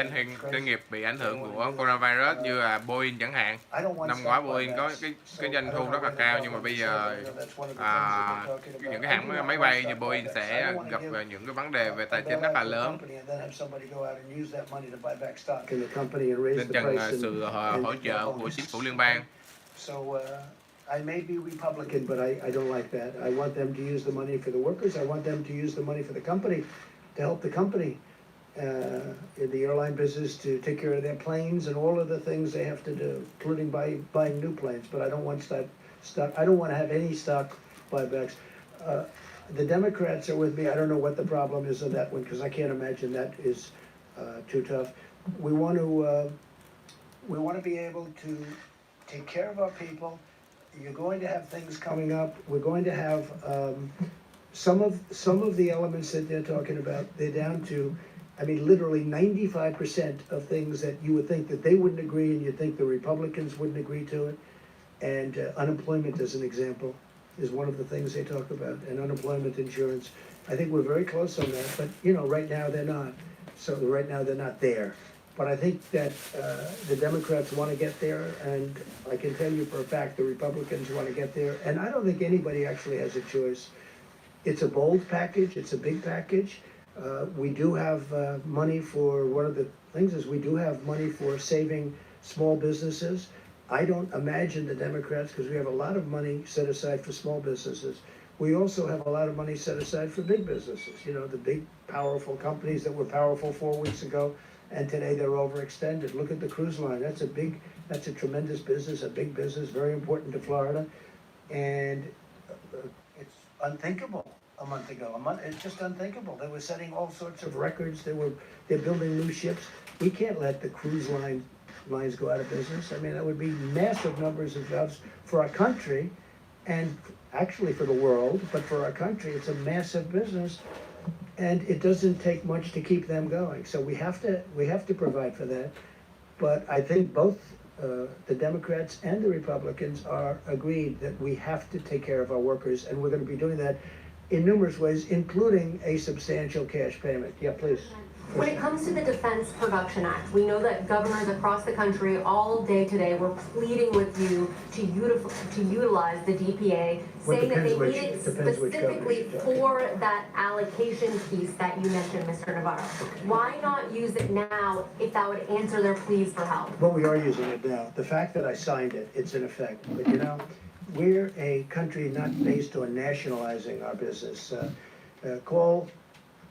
doanh nghiệp bị ảnh hưởng của coronavirus như là Boeing chẳng hạn. Năm ngoái Boeing có cái doanh thu rất là cao, nhưng mà bây giờ những cái hãng máy bay như Boeing sẽ gặp những cái vấn đề về tài chính rất là lớn. Nên cần sự hỗ trợ của chính phủ liên bang. I may be Republican, but I don't like that. I want them to use the money for the workers. I want them to use the money for the company, to help the company in the airline business, to take care of their planes and all of the things they have to do, including buying new planes. But I don't want stock. I don't want to have any stock buybacks. The Democrats are with me. I don't know what the problem is on that one, because I can't imagine that is too tough. We want to be able to take care of our people. You're going to have things coming up. We're going to have some of the elements that they're talking about. They're down to, I mean, literally 95% of things that you would think that they wouldn't agree, and you'd think the Republicans wouldn't agree to it. And unemployment, as an example, is one of the things they talk about, and unemployment insurance. I think we're very close on that, but, you know, right now they're not. So right now they're not there. But I think that the Democrats want to get there, and I can tell you for a fact the Republicans want to get there. And I don't think anybody actually has a choice. It's a bold package, it's a big package. We do have money for, one of the things is we do have money for saving small businesses. I don't imagine the Democrats, because we have a lot of money set aside for small businesses. We also have a lot of money set aside for big businesses, you know, the big, powerful companies that were powerful 4 weeks ago, and today they're overextended. Look at the cruise line. That's a tremendous business, a big business, very important to Florida. And it's unthinkable a month ago. It's just unthinkable. They were setting all sorts of records. They're building new ships. We can't let the cruise lines go out of business. I mean, that would be massive numbers of jobs for our country, and actually for the world, but for our country, it's a massive business, and it doesn't take much to keep them going. So we have to provide for that. But I think both the Democrats and the Republicans are agreed that we have to take care of our workers, and we're going to be doing that in numerous ways, including a substantial cash payment. Yeah, please. When it comes to the Defense Production Act, we know that governors across the country all day today were pleading with you to utilize the DPA, saying that they need it specifically for that allocation piece that you mentioned, Mr. Navarro. Why not use it now if that would answer their pleas for help? Well, we are using it now. The fact that I signed it, it's in effect. But you know, we're a country not based on nationalizing our business. Call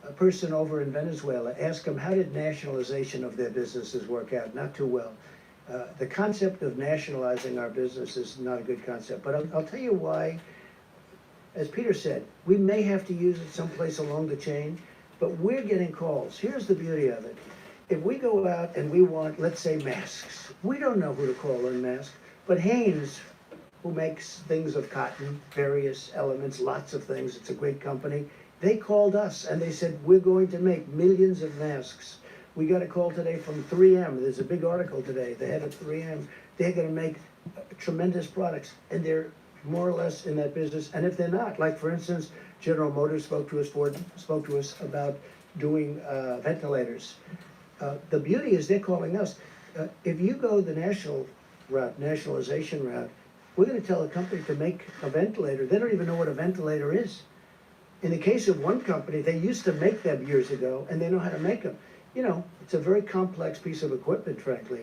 a person over in Venezuela, ask them how did nationalization of their businesses work out? Not too well. The concept of nationalizing our business is not a good concept, but I'll tell you why. As Peter said, we may have to use it someplace along the chain, but we're getting calls. Here's the beauty of it. If we go out and we want, let's say, masks, we don't know who to call on masks, but Hanes, who makes things of cotton, various elements, lots of things, it's a great company, they called us and they said, we're going to make millions of masks. We got a call today from 3M. There's a big article today, the head of 3M. They're going to make tremendous products, and they're more or less in that business. And if they're not, like for instance, General Motors spoke to us, Ford spoke to us about doing ventilators. The beauty is they're calling us. If you go the national route, nationalization route, we're going to tell a company to make a ventilator. They don't even know what a ventilator is. In the case of one company, they used to make them years ago, and they know how to make them. You know, it's a very complex piece of equipment, frankly.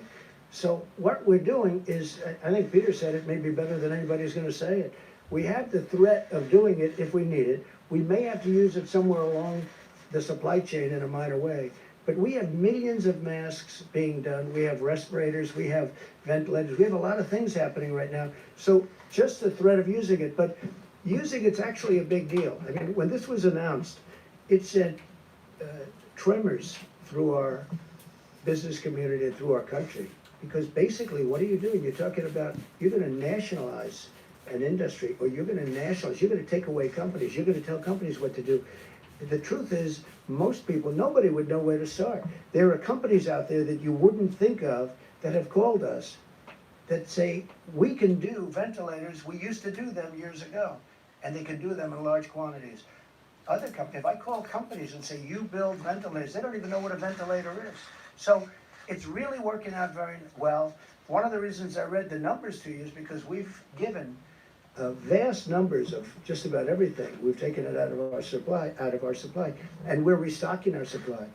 So what we're doing is, I think Peter said it may be better than anybody's going to say it. We have the threat of doing it if we need it. We may have to use it somewhere along the supply chain in a minor way. But we have millions of masks being done. We have respirators. We have ventilators. We have a lot of things happening right now. So just the threat of using it. But using it's actually a big deal. I mean, when this was announced, it sent tremors through our business community and through our country. Because basically, what are you doing? You're talking about, you're going to nationalize an industry, or you're going to nationalize, you're going to take away companies, you're going to tell companies what to do. The truth is, most people, nobody would know where to start. There are companies out there that you wouldn't think of that have called us that say, we can do ventilators, we used to do them years ago, and they can do them in large quantities. Other companies, if I call companies and say, you build ventilators, they don't even know what a ventilator is. So it's really working out very well. One of the reasons I read the numbers to you is because we've given vast numbers of just about everything. We've taken it out of our supply, and we're restocking our supply.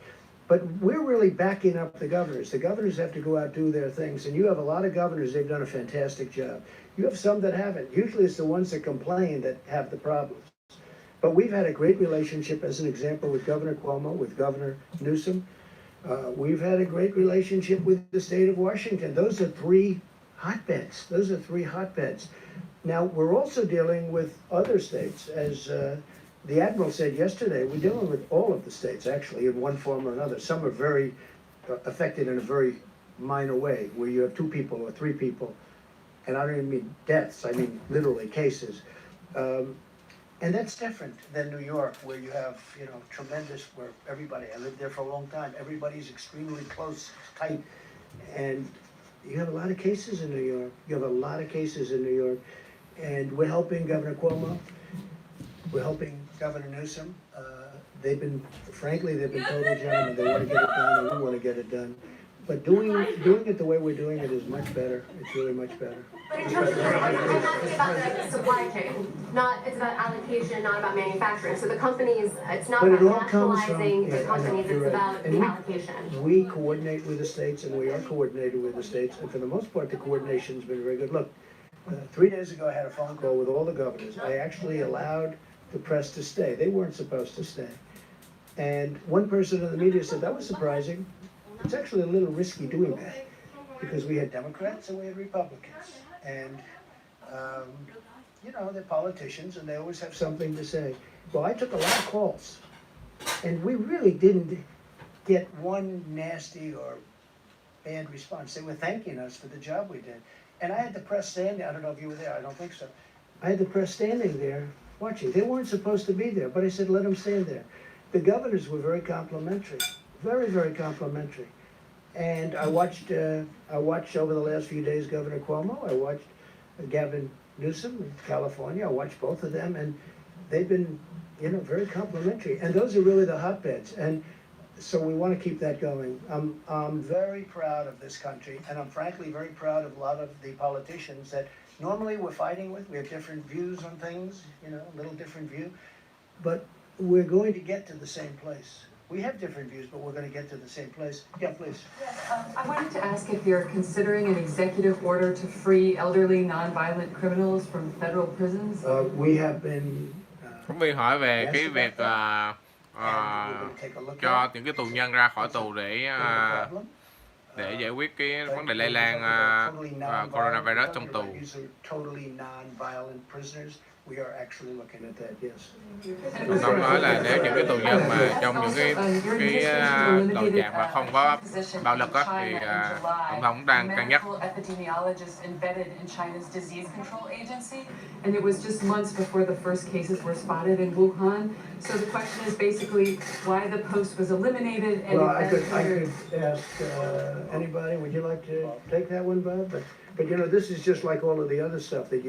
But we're really backing up the governors. The governors have to go out and do their things, and you have a lot of governors, they've done a fantastic job. You have some that haven't. Usually it's the ones that complain that have the problems. But we've had a great relationship, as an example, with Governor Cuomo, with Governor Newsom. We've had a great relationship with the state of Washington. Those are three hotbeds. Now, we're also dealing with other states. As the Admiral said yesterday, we're dealing with all of the states, actually, in one form or another. Some are very affected in a very minor way, where you have 2 people or 3 people. And I don't even mean deaths, I mean literally cases. And that's different than New York, where you have, you know, tremendous, where everybody, I lived there for a long time, everybody's extremely close, tight, and you have a lot of cases in New York. You have a lot of cases in New York. And we're helping Governor Cuomo. We're helping Governor Newsom. Frankly, they've been total gentlemen. They want to get it done, and we want to get it done. But doing it the way we're doing it is much better. It's really much better. But in terms of, I'm asking about the supply chain, it's about allocation, not about manufacturing. So the companies, it's not But it about all comes from- nationalizing the yeah, I know, companies, you're it's right. about And the we- allocation. We coordinate with the states, and we are coordinated with the states, and for the most part, the coordination's been very good. Look, 3 days ago, I had a phone call with all the governors. I actually allowed the press to stay. They weren't supposed to stay. And one person in the media said, that was surprising. It's actually a little risky doing that, because we had Democrats and we had Republicans. And, you know, they're politicians, and they always have something to say. Well, I took a lot of calls, and we really didn't get one nasty or bad response. They were thanking us for the job we did. And I had the press standing, I don't know if you were there, I don't think so. I had the press standing there watching. They weren't supposed to be there, but I said, let them stand there. The governors were very complimentary, very, very complimentary. And I watched over the last few days Governor Cuomo, I watched Gavin Newsom in California, I watched both of them, and they've been, you know, very complimentary. And those are really the hotbeds. And so we want to keep that going. I'm very proud of this country, and I'm frankly very proud of a lot of the politicians that normally we're fighting with. We have different views on things, you know, a little different view. But we're going to get to the same place. We have different views, but we're going to get to the same place. Yeah, please. I wanted to ask if you're considering an executive order to free elderly, non-violent criminals from federal prisons? We have been... Phóng viên hỏi về cái việc cho những cái tù nhân ra khỏi tù để giải quyết cái vấn đề lây lan coronavirus trong tù. Tổng thống nói là nếu những cái tù nhân mà trong những cái tội trạng mà không có bạo lực á, thì tổng thống đang cân nhắc. And it was just months before the first cases were spotted in Wuhan. So the question is basically why the post was eliminated. And well, I could ask anybody. Would you like to take that one, Bob? But you know, this is just like all of the other stuff that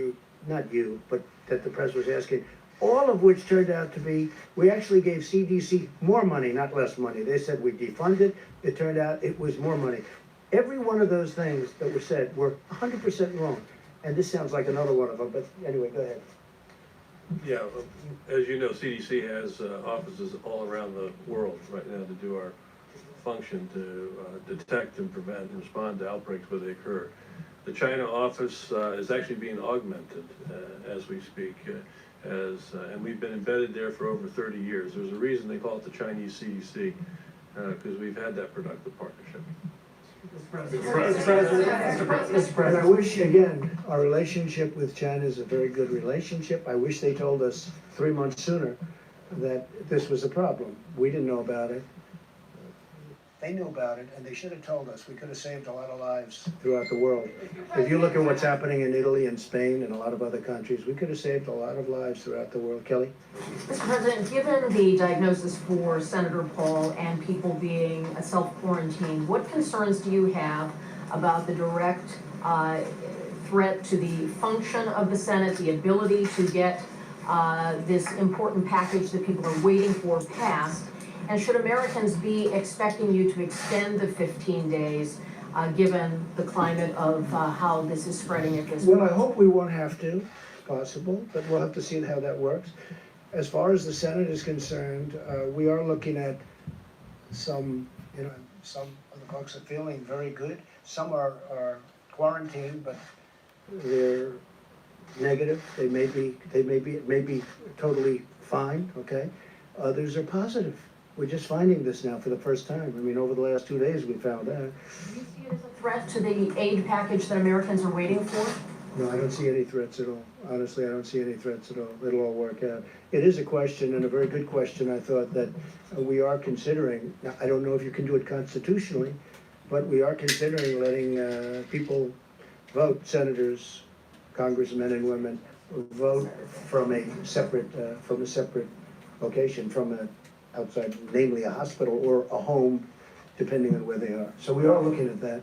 that the press was asking. All of which turned out to be, we actually gave CDC more money, not less money. They said we defunded. It turned out it was more money. Every one of those things that were said were 100% wrong. And this sounds like another one of them, but anyway, go ahead. Yeah, as you know, CDC has offices all around the world right now to do our function to detect and prevent and respond to outbreaks where they occur. The China office is actually being augmented as we speak, and we've been embedded there for over 30 years. There's a reason they call it the Chinese CDC, because we've had that productive partnership. And I wish, again, our relationship with China is a very good relationship. I wish they told us 3 months sooner that this was a problem. We didn't know about it. They knew about it, and they should have told us. We could have saved a lot of lives throughout the world. If you look at what's happening in Italy and Spain and a lot of other countries, we could have saved a lot of lives throughout the world. Kelly? Mr. President, given the diagnosis for Senator Paul and people being self-quarantined, what concerns do you have about the direct threat to the function of the Senate, the ability to get this important package that people are waiting for passed? And should Americans be expecting you to extend the 15 days, given the climate of how this is spreading at this point? Well, I hope we won't have to. It's possible, but we'll have to see how that works. As far as the Senate is concerned, we are looking at some of the folks are feeling very good. Some are quarantined, but they're negative. It may be totally fine, okay? Others are positive. We're just finding this now for the first time. I mean, over the last 2 days, we found that. Do you see it as a threat to the aid package that Americans are waiting for? No, I don't see any threats at all. Honestly, I don't see any threats at all. It'll all work out. It is a question, and a very good question, I thought, that we are considering. Now, I don't know if you can do it constitutionally, but we are considering letting people vote, senators, congressmen and women, vote from a separate location, from a outside, namely a hospital or a home, depending on where they are. So we are looking at that.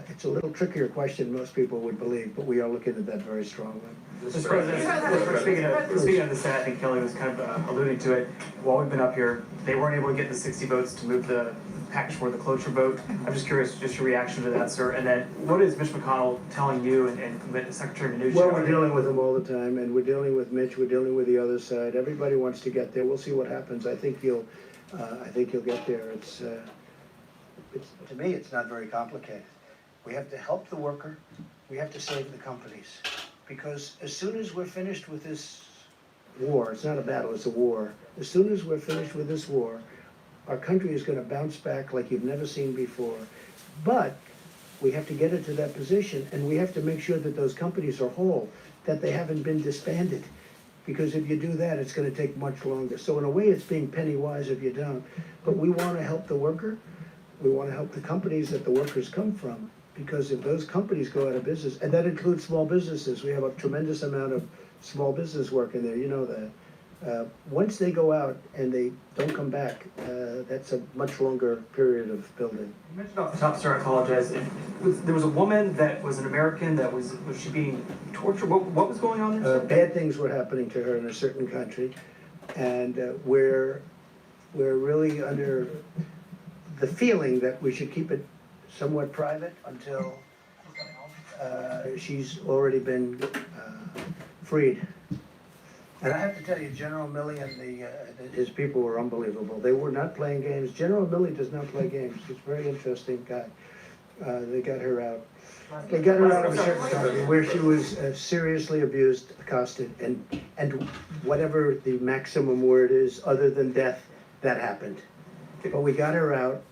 It's a little trickier question than most people would believe, but we are looking at that very strongly. Mr. President, speaking of the Senate, I think Kelly was kind of alluding to it. While we've been up here, they weren't able to get the 60 votes to move the package for the cloture vote. I'm just curious, just your reaction to that, sir. And then, what is Mitch McConnell telling you and Secretary Mnuchin? Well, we're dealing with them all the time, and we're dealing with Mitch. We're dealing with the other side. Everybody wants to get there. We'll see what happens. I think you'll get there. It's to me, it's not very complicated. We have to help the worker. We have to save the companies, because as soon as we're finished with this war, it's not a battle, it's a war. As soon as we're finished with this war, our country is going to bounce back like you've never seen before. But we have to get it to that position, and we have to make sure that those companies are whole, that they haven't been disbanded. Because if you do that, it's going to take much longer. So in a way, it's being penny wise if you don't. But we want to help the worker. We want to help the companies that the workers come from. Because if those companies go out of business, and that includes small businesses, we have a tremendous amount of small business work in there, you know that. Once they go out and they don't come back, that's a much longer period of building. You mentioned off the top, sir, I apologize. There was a woman that was an American that was she being tortured? What was going on there? Bad things were happening to her in a certain country, and we're really under the feeling that we should keep it somewhat private until she's already been freed. And I have to tell you, General Milley and his people were unbelievable. They were not playing games. General Milley does not play games. He's a very interesting guy. They got her out. They got her out of a certain country where she was seriously abused, accosted, and whatever the maximum word is, other than death, that happened. But we got her out,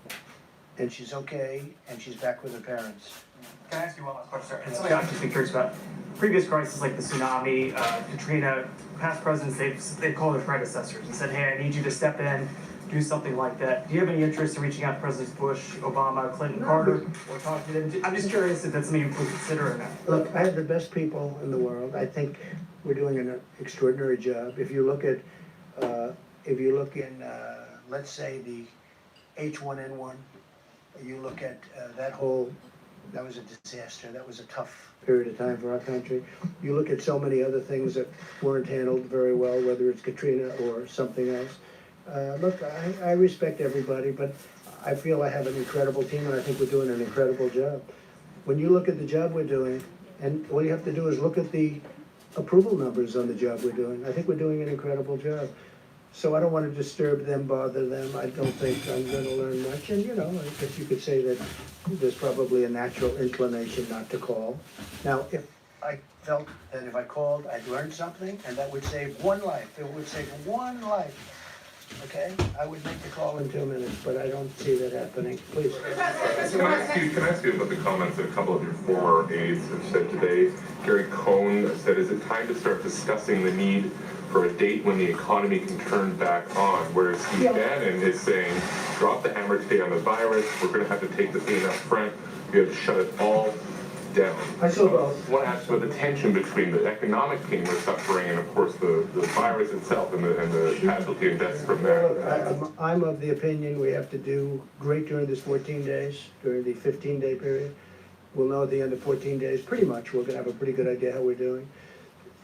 and she's okay, and she's back with her parents. Can I ask you one last question, sir? And something I've just been curious about. Previous crises like the tsunami, Katrina, past presidents, they've called their predecessors and said, hey, I need you to step in, do something like that. Do you have any interest in reaching out to Presidents Bush, Obama, Clinton, Carter, or talking to them? I'm just curious if that's something you would consider or not. Look, I have the best people in the world. I think we're doing an extraordinary job. If you look at, let's say the H1N1, you look at that was a disaster. That was a tough period of time for our country. You look at so many other things that weren't handled very well, whether it's Katrina or something else. Look, I respect everybody, but I feel I have an incredible team, and I think we're doing an incredible job. When you look at the job we're doing, and all you have to do is look at the approval numbers on the job we're doing. I think we're doing an incredible job. So I don't want to disturb them, bother them. I don't think I'm going to learn much. And, you know, I guess you could say that there's probably a natural inclination not to call. Now, if I felt that if I called, I'd learn something, and that would save one life. It would save one life. Okay? I would make the call in 2 minutes, but I don't see that happening. Please. Can I ask you about the comments that a couple of your former aides have said today? Gary Cohn said, is it time to start discussing the need for a date when the economy can turn back on? Whereas Steve Bannon is saying, drop the hammer today on the virus, we're going to have to take the pain up front, we have to shut it all down. I saw both. What happens with the tension between the economic pain we're suffering and, of course, the virus itself and the casualty and deaths from that? I'm of the opinion we have to do great during this 14 days, during the 15-day period. We'll know at the end of 14 days, pretty much, we're going to have a pretty good idea how we're doing.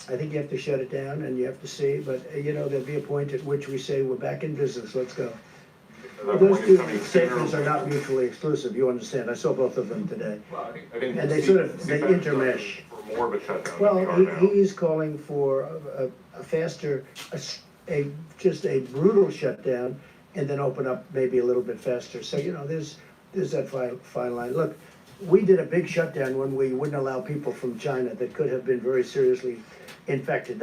I think you have to shut it down and you have to see, but, you know, there'll be a point at which we say, we're back in business, let's go. Those two statements are not mutually exclusive, you understand. I saw both of them today. Well, I think And they sort of, they intermesh. for more of a shutdown Well, than we are now. he's calling for a faster, just a brutal shutdown, and then open up maybe a little bit faster. So, you know, there's that fine line. Look, we did a big shutdown when we wouldn't allow people from China that could have been very seriously infected,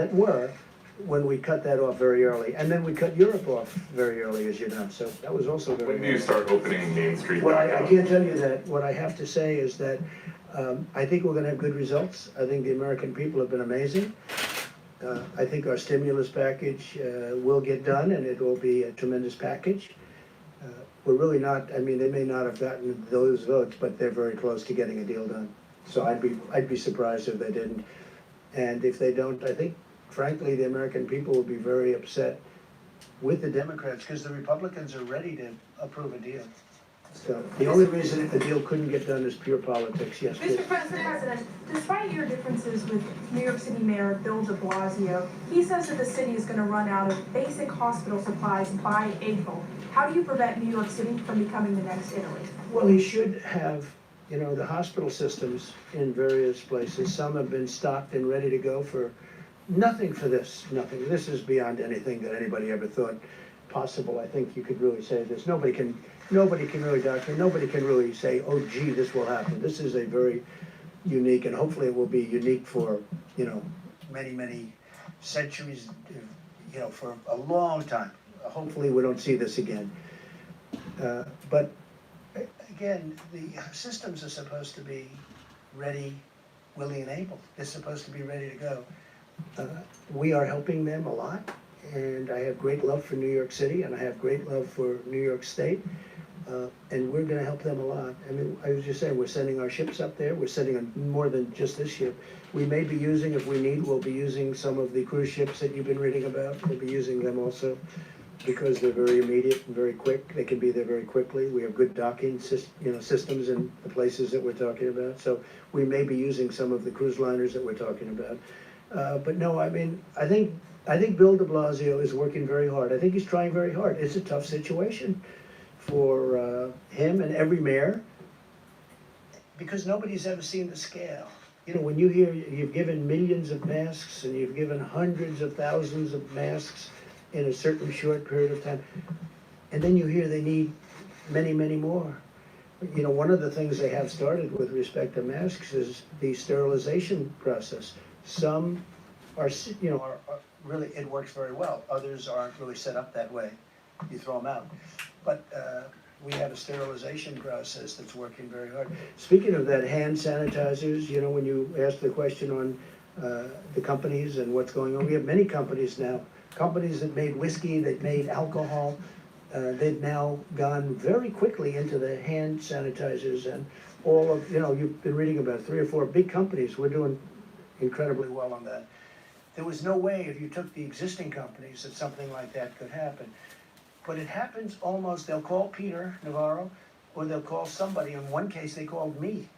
when we cut that off very early. And then we cut Europe off very early, as you know. So that was also very When do you start opening Main Street Well, back I up? can't tell you that. What I have to say is that I think we're going to have good results. I think the American people have been amazing. I think our stimulus package will get done, and it will be a tremendous package. We're really not, I mean, they may not have gotten those votes, but they're very close to getting a deal done. So I'd be surprised if they didn't. And if they don't, I think, frankly, the American people will be very upset with the Democrats, because the Republicans are ready to approve a deal. So the only reason the deal couldn't get done is pure politics. Yes, please. Mr. President, despite your differences with New York City Mayor Bill de Blasio, he says that the city is going to run out of basic hospital supplies by April. How do you prevent New York City from becoming the next Italy? Well, he should have, you know, the hospital systems in various places. Some have been stocked and ready to go for nothing for this, nothing. This is beyond anything that anybody ever thought possible. I think you could really say this. Nobody can really doctor, nobody can really say, oh gee, this will happen. This is a very unique, and hopefully it will be unique for, you know, many, many centuries, you know, for a long time. Hopefully we don't see this again. But again, the systems are supposed to be ready, willing, and able. They're supposed to be ready to go. We are helping them a lot, and I have great love for New York City, and I have great love for New York State, and we're going to help them a lot. I mean, I was just saying, we're sending our ships up there. We're sending more than just this ship. We may be using, if we need, we'll be using some of the cruise ships that you've been reading about. We'll be using them also, because they're very immediate and very quick. They can be there very quickly. We have good docking systems in the places that we're talking about. So we may be using some of the cruise liners that we're talking about. But no, I mean, I think Bill de Blasio is working very hard. I think he's trying very hard. It's a tough situation for him and every mayor, because nobody's ever seen the scale. You know, when you hear you've given millions of masks and you've given hundreds of thousands of masks in a certain short period of time, and then you hear they need many, many more. You know, one of the things they have started with respect to masks is the sterilization process. Some are, you know, are really, it works very well. Others aren't really set up that way. You throw them out. But we have a sterilization process that's working very hard. Speaking of that, hand sanitizers, you know, when you asked the question on the companies and what's going on, we have many companies now. Companies that made whiskey, that made alcohol, they've now gone very quickly into the hand sanitizers, and all of, you know, you've been reading about 3 or 4 big companies. We're doing incredibly well on that. There was no way, if you took the existing companies, that something like that could happen. But it happens almost, they'll call Peter Navarro, or they'll call somebody. In one case, they called me.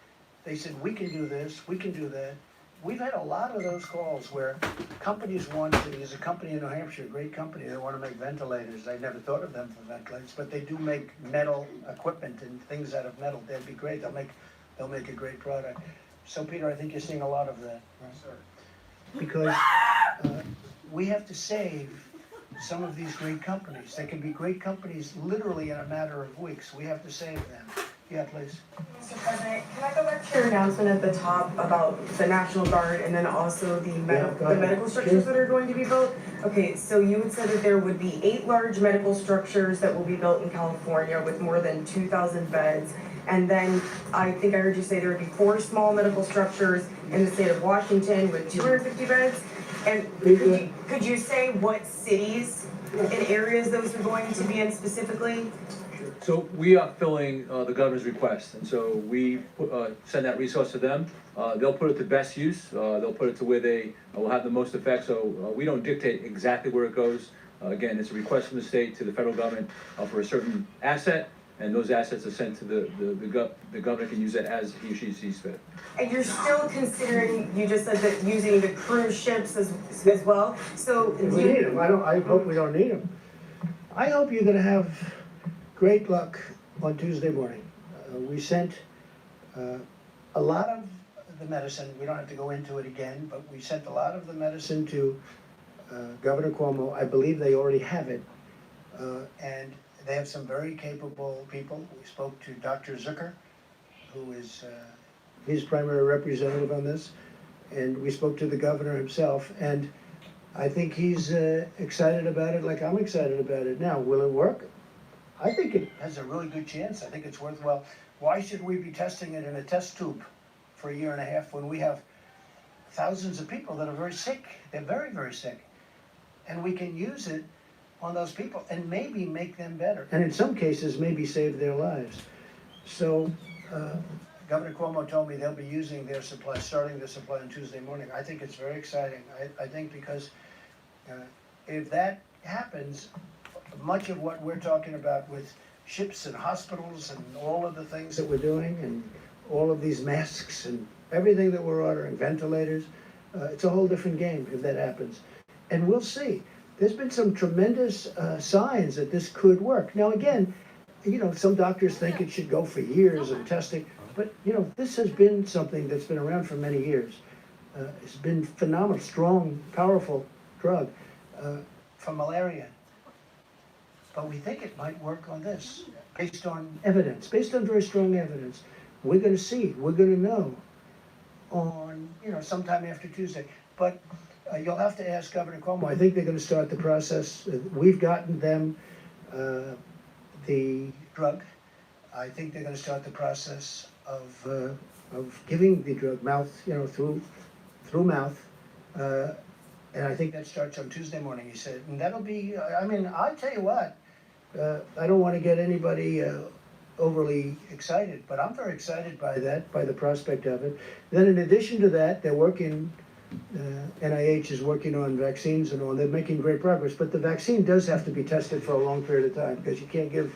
They said, we can do this, we can do that. We've had a lot of those calls where companies want to, there's a company in New Hampshire, a great company, they want to make ventilators. I never thought of them for ventilators, but they do make metal equipment and things out of metal. That'd be great, they'll make a great product. So Peter, I think you're seeing a lot of that. Yes, sir. Because we have to save some of these great companies. They can be great companies literally in a matter of weeks. We have to save them. Yeah, please. Mr. President, can I go back to your announcement at the top about the National Guard and then also the medical structures that are going to be built? Okay, so you had said that there would be 8 large medical structures that will be built in California with more than 2,000 beds. And then I think I heard you say there would be 4 small medical structures in the state of Washington with 250 beds. And could you say what cities and areas those are going to be in specifically? So we are filling the governor's request, and so we send that resource to them. They'll put it to best use. They'll put it to where they will have the most effect. So we don't dictate exactly where it goes. Again, it's a request from the state to the federal government for a certain asset, and those assets are sent to the governor can use it as he or she sees fit. And you're still considering, you just said that using the cruise ships as well. So if we need them. I hope we don't need them. I hope you're going to have great luck on Tuesday morning. We sent a lot of the medicine. We don't have to go into it again, but we sent a lot of the medicine to Governor Cuomo. I believe they already have it, and they have some very capable people. We spoke to Dr. Zucker, who is his primary representative on this, and we spoke to the governor himself, and I think he's excited about it like I'm excited about it. Now, will it work? I think it has a really good chance. I think it's worthwhile. Why should we be testing it in a test tube for 1.5 years when we have thousands of people that are very sick? They're very, very sick. And we can use it on those people and maybe make them better. And in some cases, maybe save their lives. So Governor Cuomo told me they'll be using their supply, starting the supply on Tuesday morning. I think it's very exciting. I think because if that happens, much of what we're talking about with ships and hospitals and all of the things that we're doing and all of these masks and everything that we're ordering, ventilators, it's a whole different game if that happens. And we'll see. There's been some tremendous signs that this could work. Now again, you know, some doctors think it should go for years of testing, but you know, this has been something that's been around for many years. It's been phenomenal, strong, powerful drug for malaria. But we think it might work on this, based on evidence, based on very strong evidence. We're gonna see, we're gonna know on, you know, sometime after Tuesday. But you'll have to ask Governor Cuomo. I think they're gonna start the process. We've gotten them the drug. I think they're gonna start the process of giving the drug mouth, you know, through mouth. And I think that starts on Tuesday morning, he said. And that'll be, I mean, I'll tell you what, I don't want to get anybody overly excited, but I'm very excited by that, by the prospect of it. Then in addition to that, they're working, NIH is working on vaccines and all, they're making great progress, but the vaccine does have to be tested for a long period of time, because you can't give,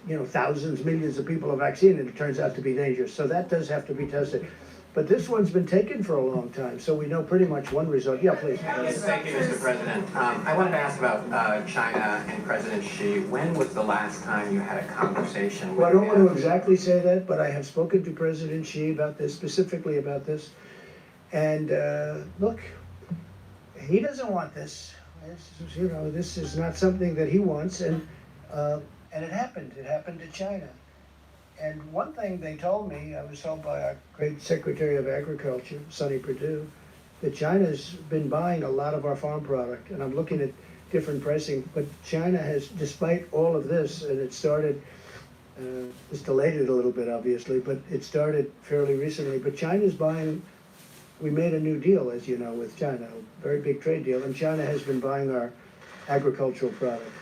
you know, thousands, millions of people a vaccine and it turns out to be dangerous. So that does have to be tested. But this one's been taken for a long time, so we know pretty much one result. Yeah, please. Yes, thank you, Mr. President. I wanted to ask about China and President Xi. When was the last time you had a conversation with Well, I don't want to exactly say that, but I have spoken to President Xi about this, specifically about this. And look, he doesn't want this. You know, this is not something that he wants, and it happened. It happened to China. And one thing they told me, I was told by our great Secretary of Agriculture, Sonny Perdue, that China's been buying a lot of our farm product. And I'm looking at different pricing, but China has, despite all of this, and it started, it's delayed it a little bit, obviously, but it started fairly recently. But China's buying, we made a new deal, as you know, with China, a very big trade deal, and China has been buying our agricultural product.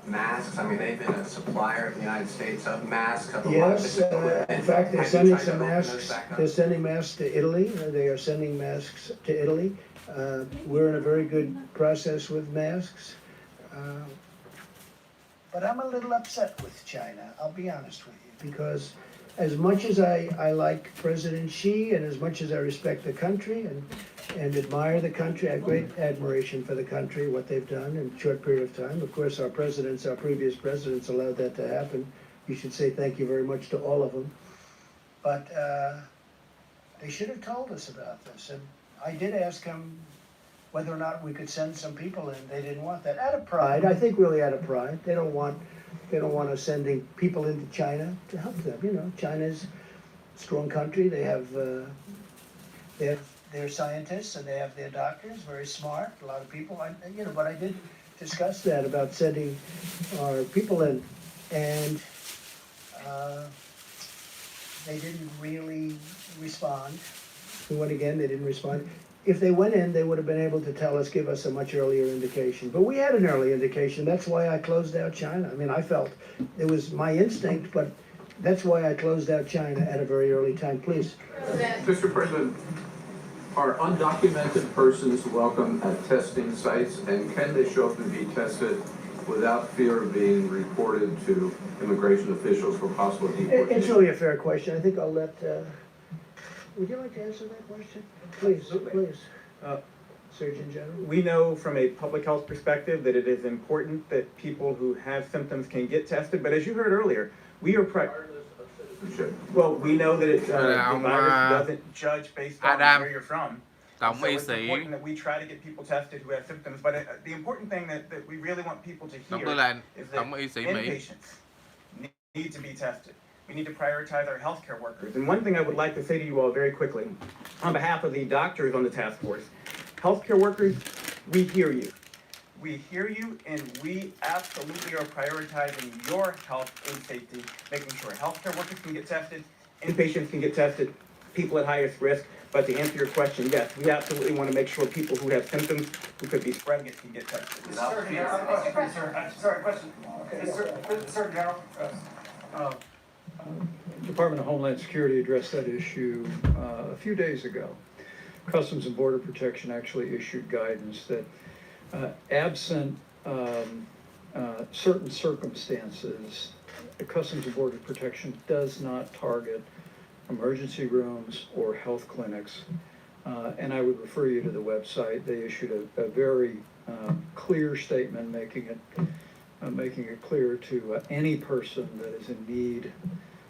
Masks, I mean, they've been a supplier of the United States of masks. Of a lot of Yes, different equipment. in fact, they're Have you sending tried to some open those masks, back up? they're sending masks to Italy, they are sending masks to Italy. We're in a very good process with masks. But I'm a little upset with China, I'll be honest with you, because as much as I like President Xi and as much as I respect the country and admire the country, I have great admiration for the country, what they've done in a short period of time. Of course, our previous presidents allowed that to happen. You should say thank you very much to all of them. But they should have told us about this. And I did ask them whether or not we could send some people in. They didn't want that. Out of pride, I think really out of pride. They don't want us sending people into China to help them. You know, China's a strong country. They have their scientists and they have their doctors, very smart, a lot of people. You know, but I did discuss that about sending our people in, and they didn't really respond. We went again, they didn't respond. If they went in, they would have been able to tell us, give us a much earlier indication. But we had an early indication. That's why I closed out China. I mean, I felt it was my instinct, but that's why I closed out China at a very early time. Please. Mr. President, are undocumented persons welcome at testing sites, and can they show up and be tested without fear of being reported to immigration officials for possible deportation? It's really a fair question. I think I'll let, would you like to answer that question? Please, please. Surgeon General. We know from a public health perspective that it is important that people who have symptoms can get tested, but as you heard earlier, we are well, we know that the virus doesn't judge based on where you're from. So it's important that we try to get people tested who have symptoms, but the important thing that we really want people to hear is that inpatients need to be tested. We need to prioritize our healthcare workers. And one thing I would like to say to you all very quickly, on behalf of the doctors on the task force, healthcare workers, we hear you. We hear you, and we absolutely are prioritizing your health and safety, making sure healthcare workers can get tested, inpatients can get tested, people at highest risk. But to answer your question, yes, we absolutely want to make sure people who have symptoms, who could be spreading it, can get tested. Sorry, question. Sir, General. Department of Homeland Security addressed that issue a few days ago. Customs and Border Protection actually issued guidance that absent certain circumstances, the Customs and Border Protection does not target emergency rooms or health clinics. And I would refer you to the website. They issued a very clear statement making it clear to any person that is in need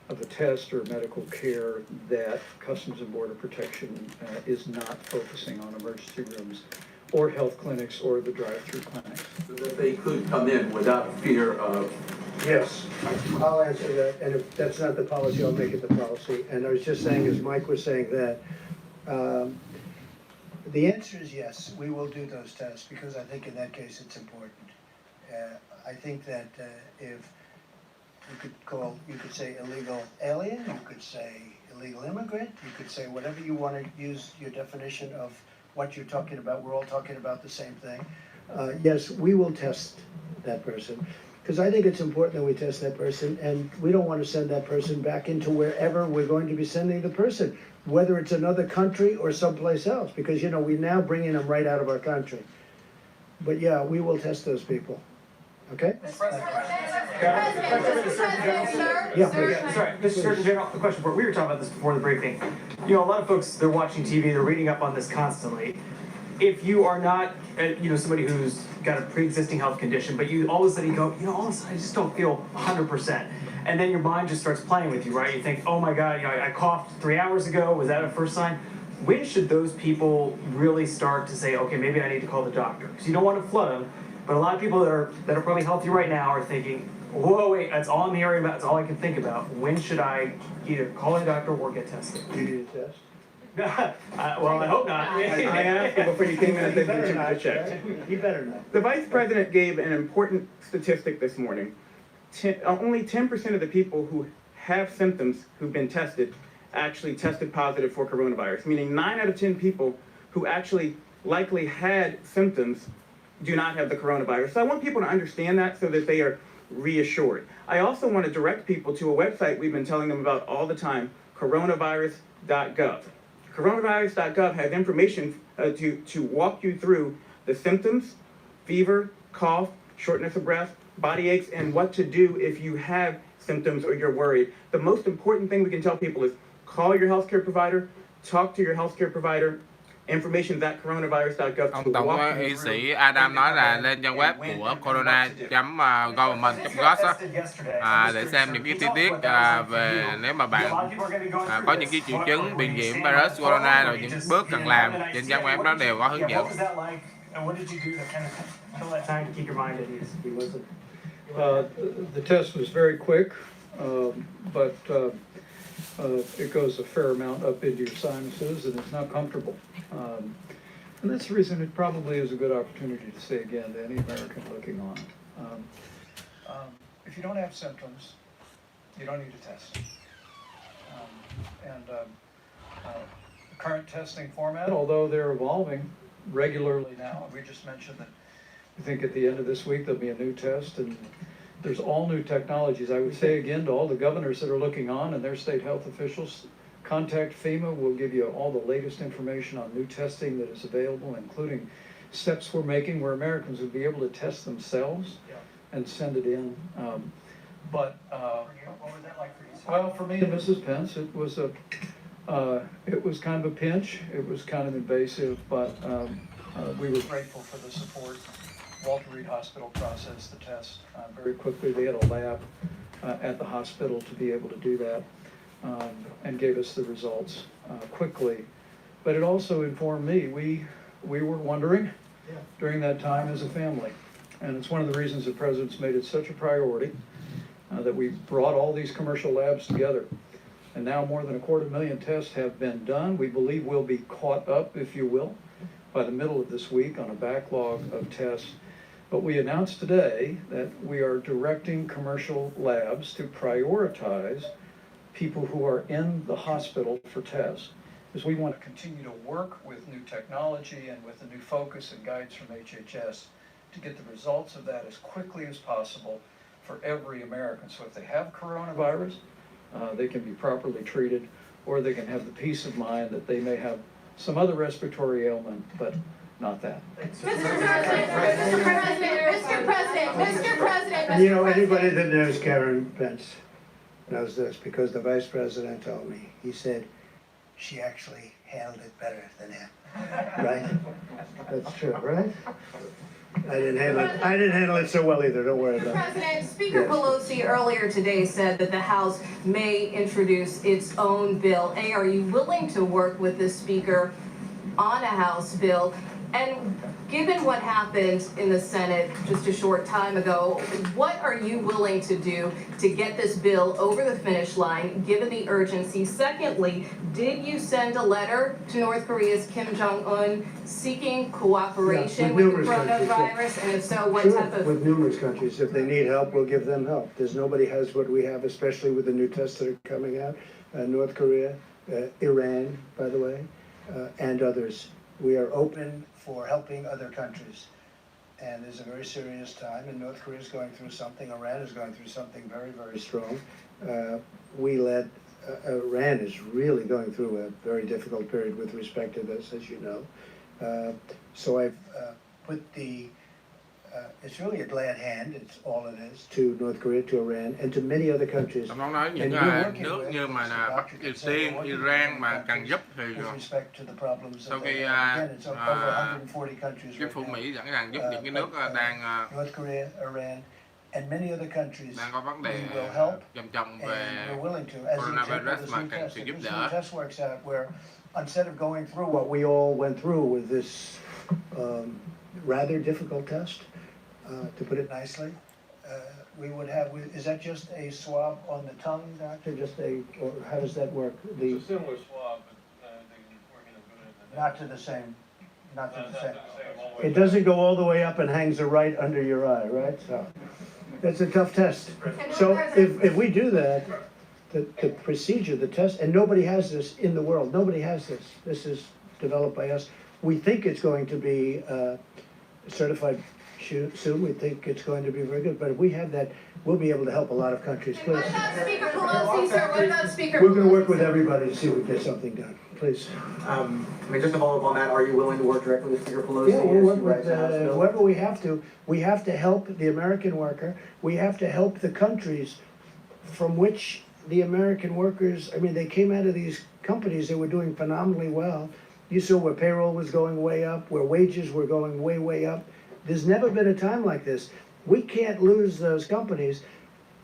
of a test or medical care that Customs and Border Protection is not focusing on emergency rooms or health clinics or the drive-through clinics. So that they could come in without fear of. Yes, I'll answer that, and if that's not the policy, I'll make it the policy. And I was just saying, as Mike was saying, that the answer is yes, we will do those tests, because I think in that case it's important. I think that if you could say illegal alien, you could say illegal immigrant, you could say whatever you want to use your definition of what you're talking about. We're all talking about the same thing. Yes, we will test that person, because I think it's important that we test that person, and we don't want to send that person back into wherever we're going to be sending the person, whether it's another country or someplace else, because, you know, we're now bringing them right out of our country. But yeah, we will test those people, okay? Yeah, please. Sorry, Mr. Surgeon General, a question for, we were talking about this before the briefing. You know, a lot of folks, they're watching TV, they're reading up on this constantly. If you are not, you know, somebody who's got a pre-existing health condition, but you all of a sudden you go, you know, all of a sudden I just don't feel 100%. And then your mind just starts playing with you, right? You think, oh my God, you know, I coughed 3 hours ago, was that a first sign? When should those people really start to say, okay, maybe I need to call the doctor? Because you don't want to flood them, but a lot of people that are probably healthy right now are thinking, whoa, wait, that's all I'm hearing about, that's all I can think about. When should I either call a doctor or get tested? You need a test? Well, I hope not. I asked you before you came in and said you should check. You better not. The Vice President gave an important statistic this morning. Only 10% of the people who have symptoms who've been tested actually tested positive for coronavirus, meaning 9 out of 10 people who actually likely had symptoms do not have the coronavirus. So I want people to understand that so that they are reassured. I also want to direct people to a website we've been telling them about all the time, coronavirus.gov. Coronavirus.gov has information to walk you through the symptoms, fever, cough, shortness of breath, body aches, and what to do if you have symptoms or you're worried. The most important thing we can tell people is call your healthcare provider, talk to your healthcare provider. Information is at coronavirus.gov. Ông tổng y sĩ Adam nói là lên trang web của corona.government.gov để xem những cái chi tiết về nếu mà bạn có những cái triệu chứng bị nhiễm virus corona, rồi những bước cần làm trên trang web đó đều có hướng dẫn. The test was very quick, but it goes a fair amount up into your sinuses, and it's not comfortable. And that's the reason it probably is a good opportunity to say again to any American looking on. If you don't have symptoms, you don't need to test. The current testing format, although they're evolving regularly now, we just mentioned that I think at the end of this week there'll be a new test, and there's all new technologies. I would say again to all the governors that are looking on and their state health officials, contact FEMA. We'll give you all the latest information on new testing that is available, including steps we're making where Americans would be able to test themselves and send it in. What was that like for you? Well, for me and Mrs. Pence, it was kind of a pinch. It was kind of invasive, but we were grateful for the support. Walter Reed Hospital processed the test very quickly. They had a lab at the hospital to be able to do that, and gave us the results quickly. But it also informed me. We were wondering during that time as a family, and it's one of the reasons the President's made it such a priority that we brought all these commercial labs together. And now more than 250,000 tests have been done. We believe we'll be caught up, if you will, by the middle of this week on a backlog of tests. But we announced today that we are directing commercial labs to prioritize people who are in the hospital for tests, because we want to continue to work with new technology and with the new focus and guides from HHS to get the results of that as quickly as possible for every American. So if they have coronavirus, they can be properly treated, or they can have the peace of mind that they may have some other respiratory ailment, but not that. Mr. President. You know, anybody that knows Karen Pence knows this, because the vice president told me, he said, she actually handled it better than him, right? That's true, right? I didn't handle it so well either, don't worry about it. President, Speaker Yes. Pelosi earlier today said that the House may introduce its own bill. A, are you willing to work with the Speaker on a House bill? And given what happened in the Senate just a short time ago, what are you willing to do to get this bill over the finish line, given the urgency? Secondly, did you send a letter to North Korea's Kim Jong-un seeking cooperation with the coronavirus? And if so, what type of... With numerous countries. If they need help, we'll give them help. There's nobody has what we have, especially with the new tests that are coming out. North Korea, Iran, by the way, and others. We are open for helping other countries. And there's a very serious time, and North Korea is going through something, Iran is going through something very, very strong. Iran is really going through a very difficult period with respect to this, as you know. So I've put it's really a glad hand, it's all it is, to North Korea, to Iran, and to many other countries. Tổng nói những nước như mà là Bắc Triều Tiên, Iran mà cần giúp thì sau khi chính phủ Mỹ sẵn sàng giúp những cái nước đang có vấn đề trầm trọng về coronavirus mà cần sự giúp đỡ. Instead of going through what we all went through with this rather difficult test, to put it nicely, we would have, is that just a swab on the tongue, doctor? Or how does that work? It's a similar swab, but we're going to put it in the... Not to the same. It doesn't go all the way up and hangs right under your eye, right? So that's a tough test. So if we do that, the procedure, the test, and nobody has this in the world. Nobody has this. This is developed by us. We think it's going to be certified soon. We think it's going to be very good. But if we have that, we'll be able to help a lot of countries. Please. What about Speaker Pelosi, sir? What about Speaker Pelosi? We're going to work with everybody to see if we get something done. Please. I mean, just to follow up on that, are you willing to work directly with Speaker Pelosi? Yeah, we'll work with whoever we have to. We have to help the American worker. We have to help the countries from which the American workers, I mean, they came out of these companies that were doing phenomenally well. You saw where payroll was going way up, where wages were going way, way up. There's never been a time like this. We can't lose those companies,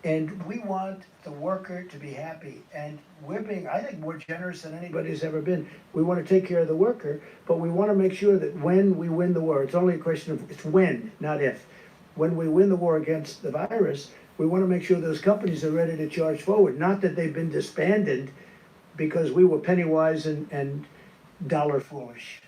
and we want the worker to be happy. And we're being, I think, more generous than anybody's ever been. We want to take care of the worker, but we want to make sure that when we win the war, it's only a question of, it's when, not if. When we win the war against the virus, we want to make sure those companies are ready to charge forward. Not that they've been disbanded because we were penny wise and dollar foolish.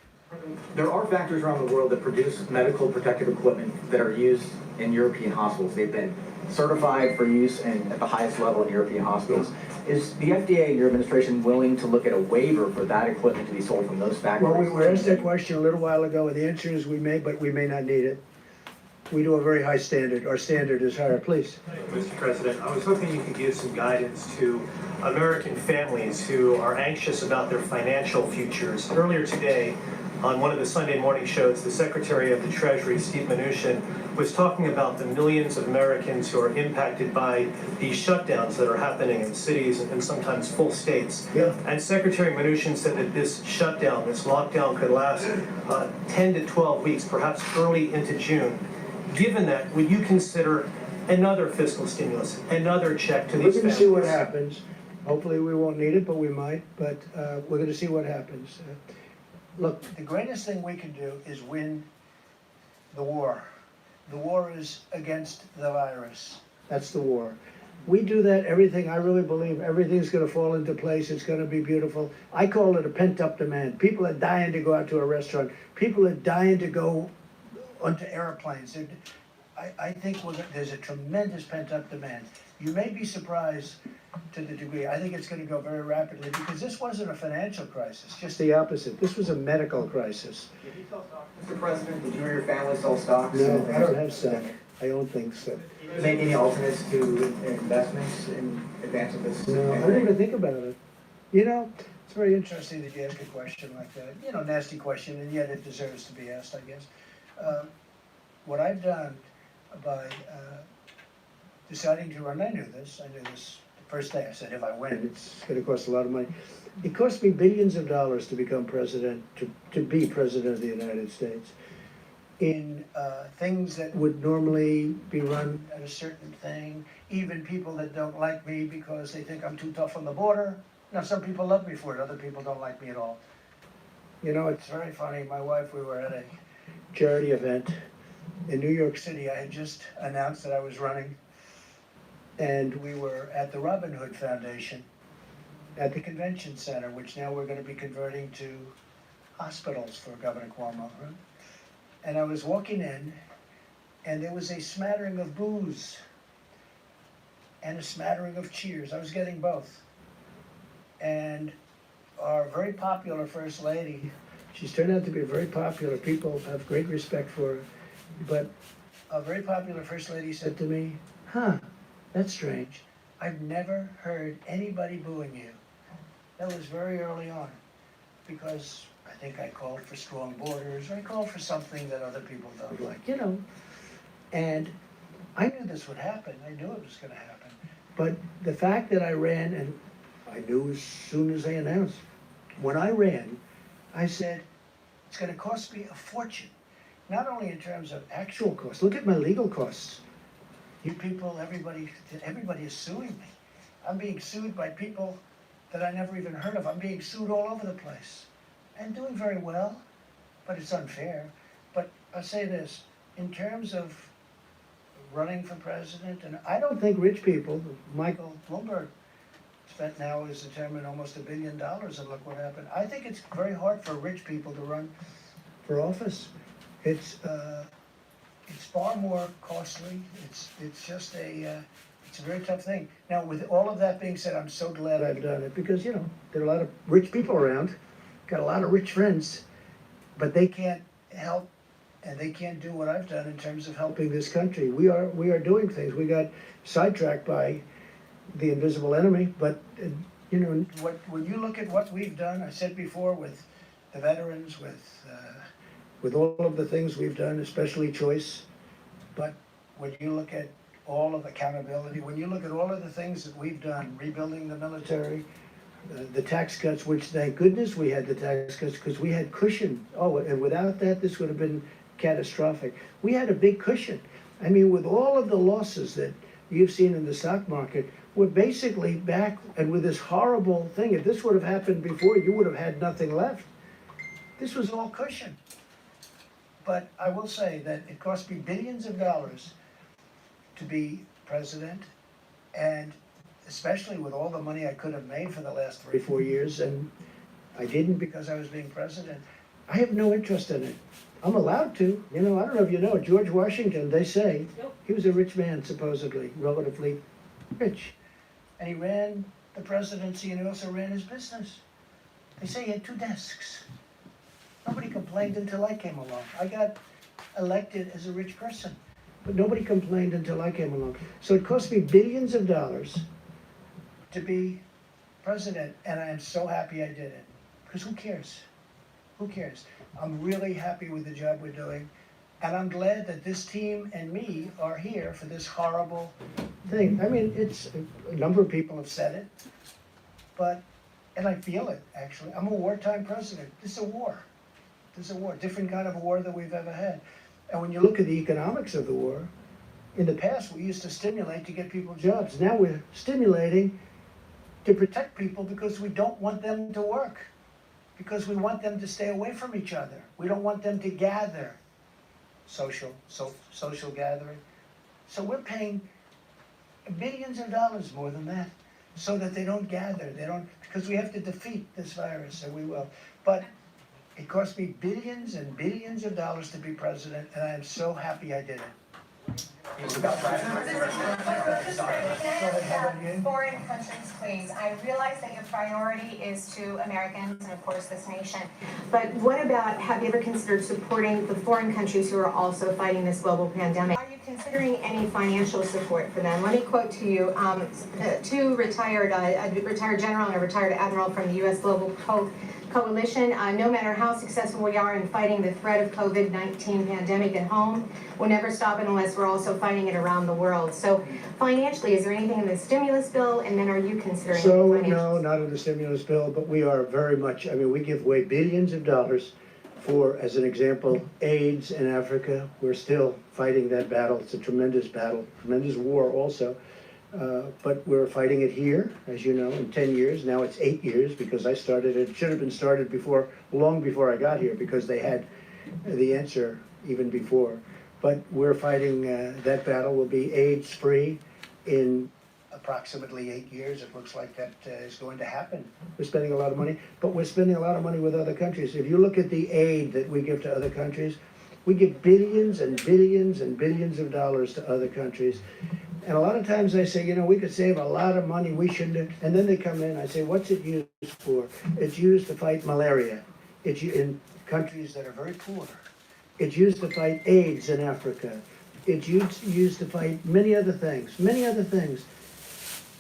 There are factories around the world that produce medical protective equipment that are used in European hospitals. They've been certified for use at the highest level in European hospitals. Is the FDA and your administration willing to look at a waiver for that equipment to be sold from those factories? Well, we were asked that question a little while ago, and the answer is we may, but we may not need it. We do a very high standard. Our standard is higher. Please. Mr. President, I was hoping you could give some guidance to American families who are anxious about their financial futures. Earlier today, on one of the Sunday morning shows, the Secretary of the Treasury, Steve Mnuchin, was talking about the millions of Americans who are impacted by these shutdowns that are happening in cities and sometimes full states. Yeah. And Secretary Mnuchin said that this shutdown, this lockdown could last 10 to 12 weeks, perhaps early into June. Given that, would you consider another fiscal stimulus, another check to these families? We're going to see what happens. Hopefully we won't need it, but we might. But we're going to see what happens. Look, the greatest thing we can do is win the war. The war is against the virus. That's the war. We do that, everything, I really believe everything's going to fall into place. It's going to be beautiful. I call it a pent-up demand. People are dying to go out to a restaurant. People are dying to go onto airplanes. I think there's a tremendous pent-up demand. You may be surprised to the degree. I think it's going to go very rapidly because this wasn't a financial crisis, just the opposite. This was a medical crisis. Did you sell stocks, Mr. President? Did you or your family sell stocks? No, I don't have stock. I don't think so. Make any alternates to investments in advance of this? No, I don't even think about it. You know, It's very interesting that you ask a question like that. You know, nasty question, and yet it deserves to be asked, I guess. What I've done by deciding to run, I knew this the first day. I said, if I win, it's going to cost a lot of money. It cost me billions of dollars to become president, to be president of the United States. In things that would normally be run at a certain thing, even people that don't like me because they think I'm too tough on the border. Now, some people love me for it, other people don't like me at all. You know, it's very funny. My wife, we were at a charity event in New York City. I had just announced that I was running, and we were at the Robin Hood Foundation at the convention center, which now we're going to be converting to hospitals for Governor Cuomo. Right? And I was walking in, and there was a smattering of boos and a smattering of cheers. I was getting both. And our very popular First Lady, she's turned out to be very popular. People have great respect for her. But a very popular First Lady said to me, that's strange. I've never heard anybody booing you. That was very early on, because I think I called for strong borders, or I called for something that other people don't like, you know. And I knew this would happen. I knew it was going to happen. But the fact that I ran, and I knew as soon as they announced, when I ran, I said, it's going to cost me a fortune. Not only in terms of actual costs. Look at my legal costs. You people, everybody is suing me. I'm being sued by people that I never even heard of. I'm being sued all over the place. And doing very well, but it's unfair. But I'll say this, in terms of running for president, and I don't think rich people, Michael Bloomberg spent now is determined almost $1 billion, and look what happened. I think it's very hard for rich people to run for office. It's far more costly. It's just it's a very tough thing. Now, with all of that being said, I'm so glad I've done it, because, you know, there are a lot of rich people around, got a lot of rich friends, but they can't help, and they can't do what I've done in terms of helping this country. We are doing things. We got sidetracked by the invisible enemy, but you know, when you look at what we've done, I said before, with the veterans, with all of the things we've done, especially choice, but when you look at all of accountability, when you look at all of the things that we've done, rebuilding the military, the tax cuts, which thank goodness we had the tax cuts, because we had cushion. Oh, and without that, this would have been catastrophic. We had a big cushion. I mean, with all of the losses that you've seen in the stock market, we're basically back, and with this horrible thing, if this would have happened before, you would have had nothing left. This was all cushion. But I will say that it cost me billions of dollars to be president, and especially with all the money I could have made for the last 3 or 4 years, and I didn't because I was being president. I have no interest in it. I'm allowed to. You know, I don't know if you know, George Washington, they say, he was a rich man, supposedly, relatively rich. And he ran the presidency, and he also ran his business. They say he had 2 desks. Nobody complained until I came along. I got elected as a rich person, but nobody complained until I came along. So it cost me billions of dollars to be president, and I am so happy I did it. Because who cares? Who cares? I'm really happy with the job we're doing, and I'm glad that this team and me are here for this horrible thing. I mean, it's a number of people have said it, but, and I feel it, actually. I'm a wartime president. This is a war. This is a war, different kind of war than we've ever had. And when you look at the economics of the war, in the past we used to stimulate to get people jobs. Now we're stimulating to protect people because we don't want them to work, because we want them to stay away from each other. We don't want them to gather, social gathering. So we're paying billions of dollars more than that, so that they don't gather. They don't, because we have to defeat this virus, and we will. But it cost me billions and billions of dollars to be president, and I am so happy I did it. Foreign countries, please. I realize that your priority is to Americans and, of course, this nation. But what about, have you ever considered supporting the foreign countries who are also fighting this global pandemic? Are you considering any financial support for them. Let me quote to you two retired, a retired general and a retired admiral from the U.S. Global Coalition. No matter how successful we are in fighting the threat of COVID-19 pandemic at home, we'll never stop it unless we're also fighting it around the world. So financially, is there anything in the stimulus bill, and then are you considering So, financial? no, not in the stimulus bill, but we are very much, I mean, we give away billions of dollars for, as an example, AIDS in Africa. We're still fighting that battle. It's a tremendous battle, tremendous war also. But we're fighting it here, as you know, in 10 years. Now it's 8 years because I started it. It should have been started before, long before I got here, because they had the answer even before. But we're fighting that battle. Will be AIDS-free in approximately 8 years. It looks like that is going to happen. We're spending a lot of money, but we're spending a lot of money with other countries. If you look at the aid that we give to other countries, we give billions and billions and billions of dollars to other countries. And a lot of times I say, you know, we could save a lot of money, we shouldn't. And then they come in, I say, what's it used for? It's used to fight malaria. It's in countries that are very poor. It's used to fight AIDS in Africa. It's used to fight many other things.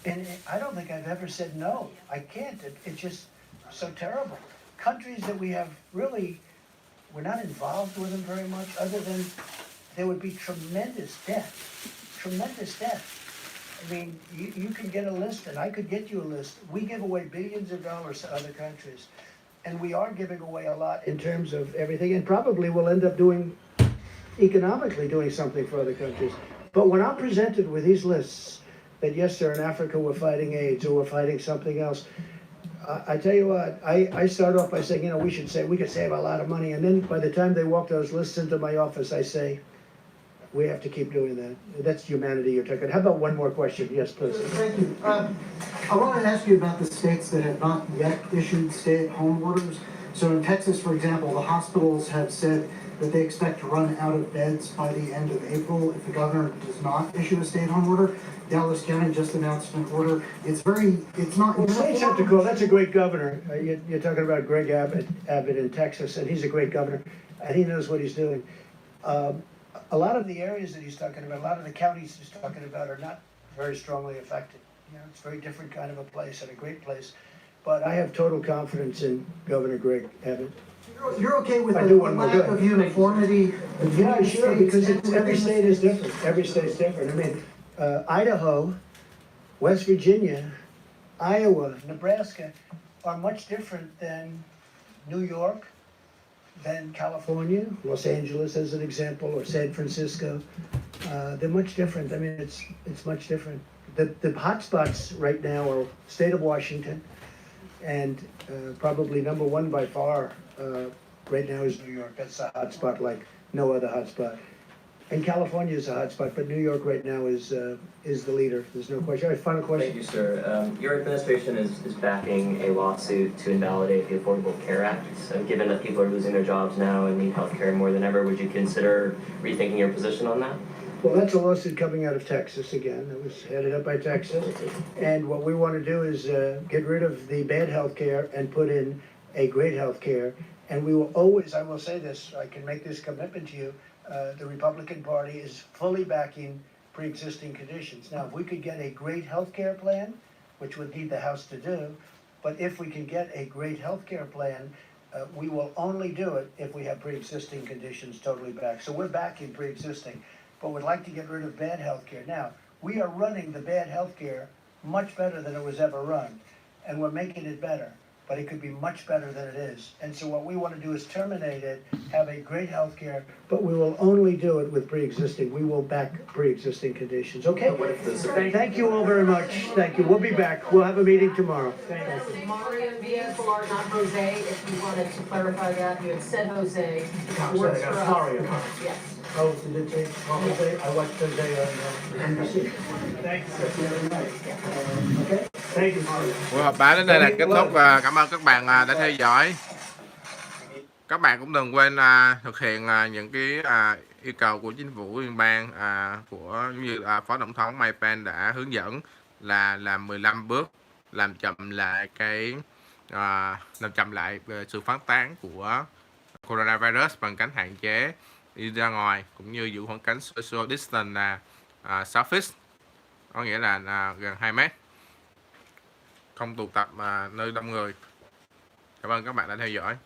And I don't think I've ever said no. I can't. It's just so terrible. Countries that we have really, we're not involved with them very much, other than there would be tremendous death. Tremendous death. I mean, you can get a list, and I could get you a list. We give away billions of dollars to other countries. And we are giving away a lot in terms of everything, and probably we'll end up economically doing something for other countries. But when I'm presented with these lists, that yes, sir, in Africa we're fighting AIDS or we're fighting something else, I tell you what, I start off by saying, you know, we could save a lot of money. And then by the time they walk those lists into my office, I say, we have to keep doing that. That's humanity you're talking. How about one more question? Yes, please. Thank you. I wanted to ask you about the states that have not yet issued stay-at-home orders. So in Texas, for example, the hospitals have said that they expect to run out of beds by the end of April if the governor does not issue a stay-at-home order. Dallas County just announced an order. It's not. Well, states have to go. That's a great governor. You're talking about Greg Abbott in Texas, and he's a great governor, and he knows what he's doing. A lot of the areas that he's talking about, a lot of the counties he's talking about are not very strongly affected. You know, it's a very different kind of a place and a great place. But I have total confidence in Governor Greg Abbott. You're okay with the lack of uniformity? Yeah, sure, because every state is different. Every state's different. I mean, Idaho, West Virginia, Iowa, Nebraska are much different than New York, than California, Los Angeles as an example, or San Francisco. They're much different. I mean, it's much different. The hot spots right now are state of Washington, and probably number one by far right now is New York. That's a hot spot like no other hot spot. And California is a hot spot, but New York right now is the leader. There's no question. All right, final question. Thank you, sir. Your administration is backing a lawsuit to invalidate the Affordable Care Act. So given that people are losing their jobs now and need health care more than ever, would you consider rethinking your position on that? Well, that's a lawsuit coming out of Texas again. It was headed up by Texas. And what we want to do is get rid of the bad health care and put in a great health care. And we will always, I will say this, I can make this commitment to you, the Republican Party is fully backing pre-existing conditions. Now, if we could get a great health care plan, which would need the House to do, but if we can get a great health care plan, we will only do it if we have pre-existing conditions totally back. So we're backing pre-existing, but we'd like to get rid of bad health care. Now, we are running the bad health care much better than it was ever run, and we're making it better. But it could be much better than it is. And so what we want to do is terminate it, have a great health care, but we will only do it with pre-existing. We will back pre-existing conditions. Okay? Thank you all very much. Thank you. We'll be back. We'll have a meeting tomorrow. Mario and Viet, not Jose, if you wanted to clarify that, you had said Jose. Works for us. Mario. Yes. Oh, did it say Jose? I watched Jose on NBC. Thank you very much. Okay? Thank you, Mario. Buổi họp báo đến đây là kết thúc và cảm ơn các bạn đã theo dõi. Các bạn cũng đừng quên thực hiện những cái yêu cầu của chính phủ liên bang của như Phó Tổng thống Mike Pence đã hướng dẫn là làm 15 bước làm chậm lại sự phát tán của coronavirus bằng cách hạn chế đi ra ngoài, cũng như giữ khoảng cách social distance là 6 feet, có nghĩa là gần 2 mét, không tụ tập nơi đông người. Cảm ơn các bạn đã theo dõi.